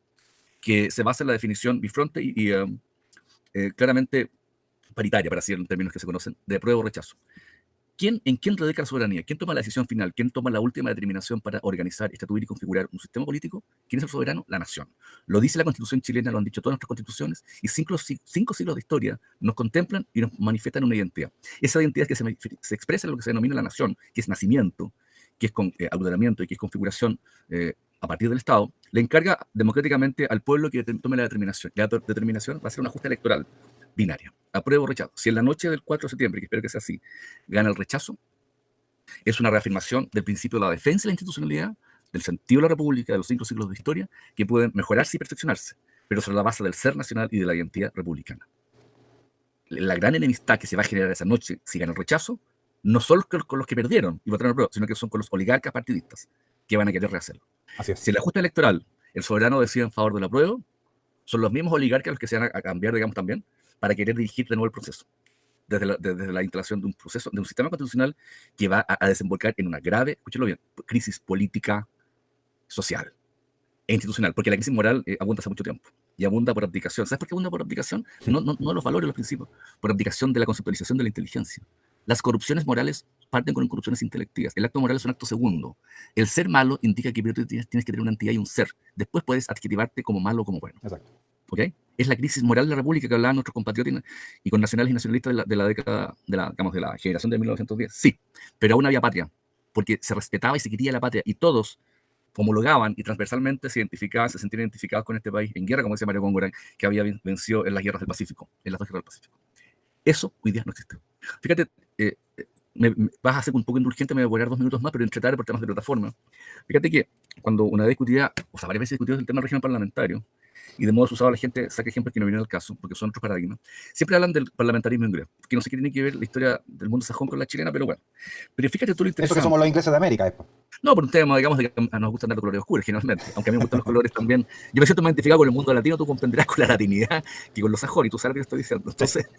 Speaker 2: que se basa en la definición bifronte y claramente paritaria, para decir en términos que se conocen, de apruebo o rechazo. ¿En quién radica la soberanía? ¿Quién toma la decisión final? ¿Quién toma la última determinación para organizar, estatuir y configurar un sistema político? ¿Quién es el soberano? La nación. Lo dice la Constitución chilena, lo han dicho todas nuestras constituciones, y cinco siglos de historia nos contemplan y nos manifiestan una identidad. Esa identidad que se expresa en lo que se denomina la nación, que es nacimiento, que es apoderamiento y que es configuración a partir del Estado, le encarga democráticamente al pueblo que tome la determinación. La determinación va a ser una justa electoral binaria. Apruebo o rechazo. Si en la noche del 4 de septiembre, que espero que sea así, gana el rechazo, es una reafirmación del principio de la defensa de la institucionalidad, del sentido de la república, de los 5 siglos de historia, que pueden mejorarse y perfeccionarse, pero sobre la base del ser nacional y de la identidad republicana. La gran enemistad que se va a generar esa noche, si gana el rechazo, no son con los que perdieron y votaron al apruebo, sino que son con los oligarcas partidistas que van a querer rehacerlo.
Speaker 1: Así es.
Speaker 2: Si en la justa electoral el soberano decide en favor del apruebo, son los mismos oligarcas los que se van a cambiar, digamos, también, para querer dirigir de nuevo el proceso. Desde la instalación de un proceso, de un sistema constitucional que va a desembocar en una grave, escúchalo bien, crisis política, social e institucional, porque la crisis moral abunda hace mucho tiempo y abunda por abdicación. ¿Sabes por qué abunda por abdicación? No los valores, los principios, por abdicación de la conceptualización de la inteligencia. Las corrupciones morales parten con corrupciones intelectivas. El acto moral es un acto segundo. El ser malo indica que primero tienes que tener una entidad y un ser. Después puedes adjetivarte como malo o como bueno.
Speaker 1: Exacto.
Speaker 2: ¿Ok? Es la crisis moral de la República que hablaban nuestros compatriotas y con nacionales y nacionalistas de la década, digamos, de la generación de 1910. Sí, pero aún había patria. porque se respetaba y se quería la patria, y todos homologaban y transversalmente se identificaban, se sentían identificados con este país en guerra, como decía Mario Góngora, que había vencido en las guerras del Pacífico, en las dos guerras del Pacífico. Eso hoy día no existe. Fíjate, vas a ser un poco indulgente, me voy a demorar 2 minutos más, pero entretaré por temas de plataforma. Fíjate que cuando una vez discutía, o sea, varias veces discutió el tema del régimen parlamentario, y de modo usado la gente saca ejemplos que no vienen al caso, porque son otros paradigmas. Siempre hablan del parlamentarismo inglés, que no sé qué tiene que ver la historia del mundo sajón con la chilena, pero bueno. Pero fíjate tú lo interesante.
Speaker 1: Eso que somos los ingleses de América, después.
Speaker 2: No, por un tema, digamos, de que nos gustan dar los colores oscuros, generalmente. Aunque a mí me gustan los colores también. Yo me siento más identificado con el mundo latino, tú comprenderás con la latinidad que con los sajones, y tú sabes lo que estoy diciendo. Entonces,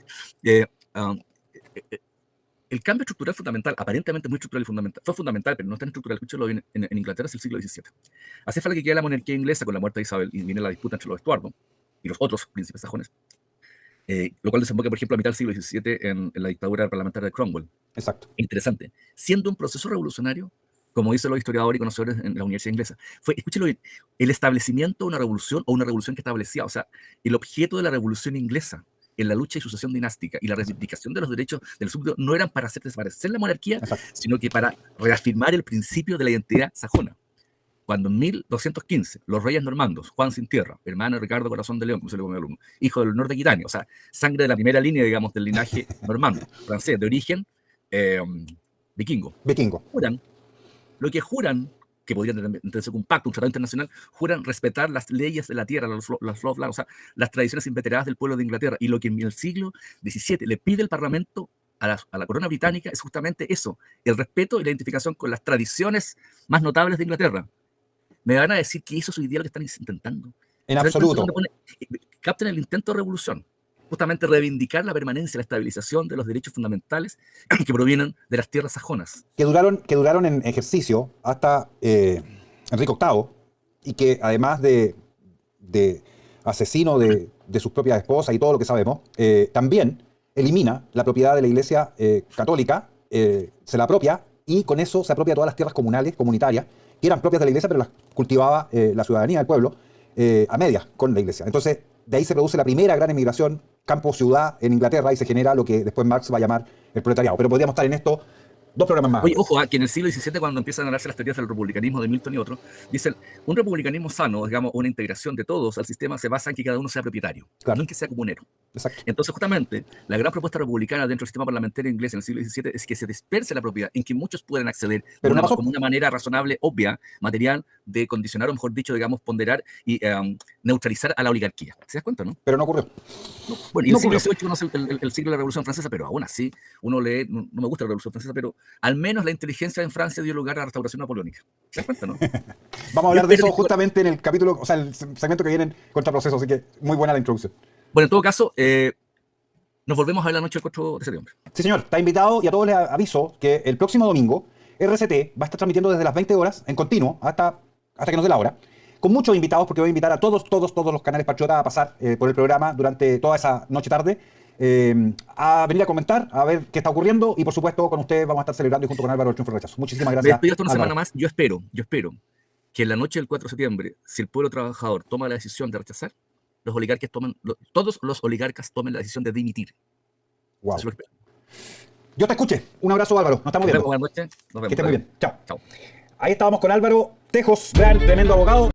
Speaker 2: el cambio estructural fundamental, aparentemente muy estructural y fundamental, fue fundamental, pero no tan estructural, escúchalo bien, en Inglaterra es el siglo XVII. Hace falta que quede la monarquía inglesa con la muerte de Isabel, y viene la disputa entre los Estuardo y los otros príncipes sajones, lo cual desemboca, por ejemplo, a mitad del siglo XVII en la dictadura parlamentaria de Cromwell.
Speaker 1: Exacto.
Speaker 2: Interesante. Siendo un proceso revolucionario, como dicen los historiadores y conocedores en la Universidad Inglesa, fue, escúchelo bien, el establecimiento de una revolución o una revolución que establecía, o sea, el objeto de la revolución inglesa en la lucha y sucesión dinástica y la reivindicación de los derechos del súbdito no eran para hacer desaparecer la monarquía, sino que para reafirmar el principio de la identidad sajona. Cuando en 1215 los reyes normandos, Juan sin tierra, hermano de Ricardo Corazón de León, como se le conoce al alumno, hijo del honor de Aquitania, o sea, sangre de la primera línea, digamos, del linaje normando, francés, de origen vikingo. Juran, lo que juran, que podrían entenderse con un pacto, un tratado internacional, juran respetar las leyes de la tierra, o sea, las tradiciones inveteradas del pueblo de Inglaterra. Y lo que en el siglo XVII le pide el Parlamento a la corona británica es justamente eso, el respeto y la identificación con las tradiciones más notables de Inglaterra. Me van a decir que eso es hoy día lo que están intentando.
Speaker 1: En absoluto.
Speaker 2: Captan el intento de revolución, justamente reivindicar la permanencia, la estabilización de los derechos fundamentales que provienen de las tierras sajonas.
Speaker 1: Que duraron en ejercicio hasta Enrique VIII, y que además de asesino de sus propias esposas y todo lo que sabemos, también elimina la propiedad de la Iglesia católica, se la apropia, y con eso se apropia todas las tierras comunitarias, que eran propias de la Iglesia, pero las cultivaba la ciudadanía del pueblo a medias con la Iglesia. Entonces, de ahí se produce la primera gran emigración campo-ciudad en Inglaterra, y se genera lo que después Marx va a llamar el proletariado. Pero podríamos estar en esto 2 programas más.
Speaker 2: Oye, ojo, que en el siglo XVII, cuando empiezan a darse las teorías del republicanismo de Milton y otros, dicen, un republicanismo sano, digamos, una integración de todos al sistema, se basa en que cada uno sea propietario, no en que sea comunero.
Speaker 1: Exacto.
Speaker 2: Entonces, justamente, la gran propuesta republicana dentro del sistema parlamentario inglés en el siglo XVII es que se disperse la propiedad, en que muchos puedan acceder como una manera razonable, obvia, material, de condicionar, o mejor dicho, digamos, ponderar y neutralizar a la oligarquía. ¿Se das cuenta, no?
Speaker 1: Pero no ocurrió.
Speaker 2: No. Bueno, y no el siglo XVIII conoce el siglo de la Revolución Francesa, pero aún así, uno lee, no me gusta la Revolución Francesa, pero al menos la inteligencia en Francia dio lugar a la restauración napoleónica. ¿Se das cuenta, no?
Speaker 1: Vamos a hablar de eso justamente en el capítulo, o sea, el segmento que viene en Contraproceso, así que muy buena la introducción.
Speaker 2: Bueno, en todo caso, nos volvemos a ver la noche del 4 de septiembre.
Speaker 1: Sí, señor, está invitado, y a todos les aviso que el próximo domingo RCT va a estar transmitiendo desde las 20 horas en continuo hasta que nos dé la hora, con muchos invitados, porque voy a invitar a todos los canales patriotas a pasar por el programa durante toda esa noche-tarde, a venir a comentar, a ver qué está ocurriendo, y por supuesto con ustedes vamos a estar celebrando, y junto con Álvaro, el triunfo del rechazo. Muchísimas gracias.
Speaker 2: Me despido hasta una semana más. Yo espero que en la noche del 4 de septiembre, si el pueblo trabajador toma la decisión de rechazar, todos los oligarcas tomen la decisión de dimitir.
Speaker 1: Wow. Yo te escuché. Un abrazo, Álvaro. Nos estamos viendo.
Speaker 2: Buenas noches. Nos vemos.
Speaker 1: Que estés muy bien. Chao.
Speaker 2: Chao.
Speaker 1: Ahí estábamos con Álvaro Tejos, gran, tremendo abogado.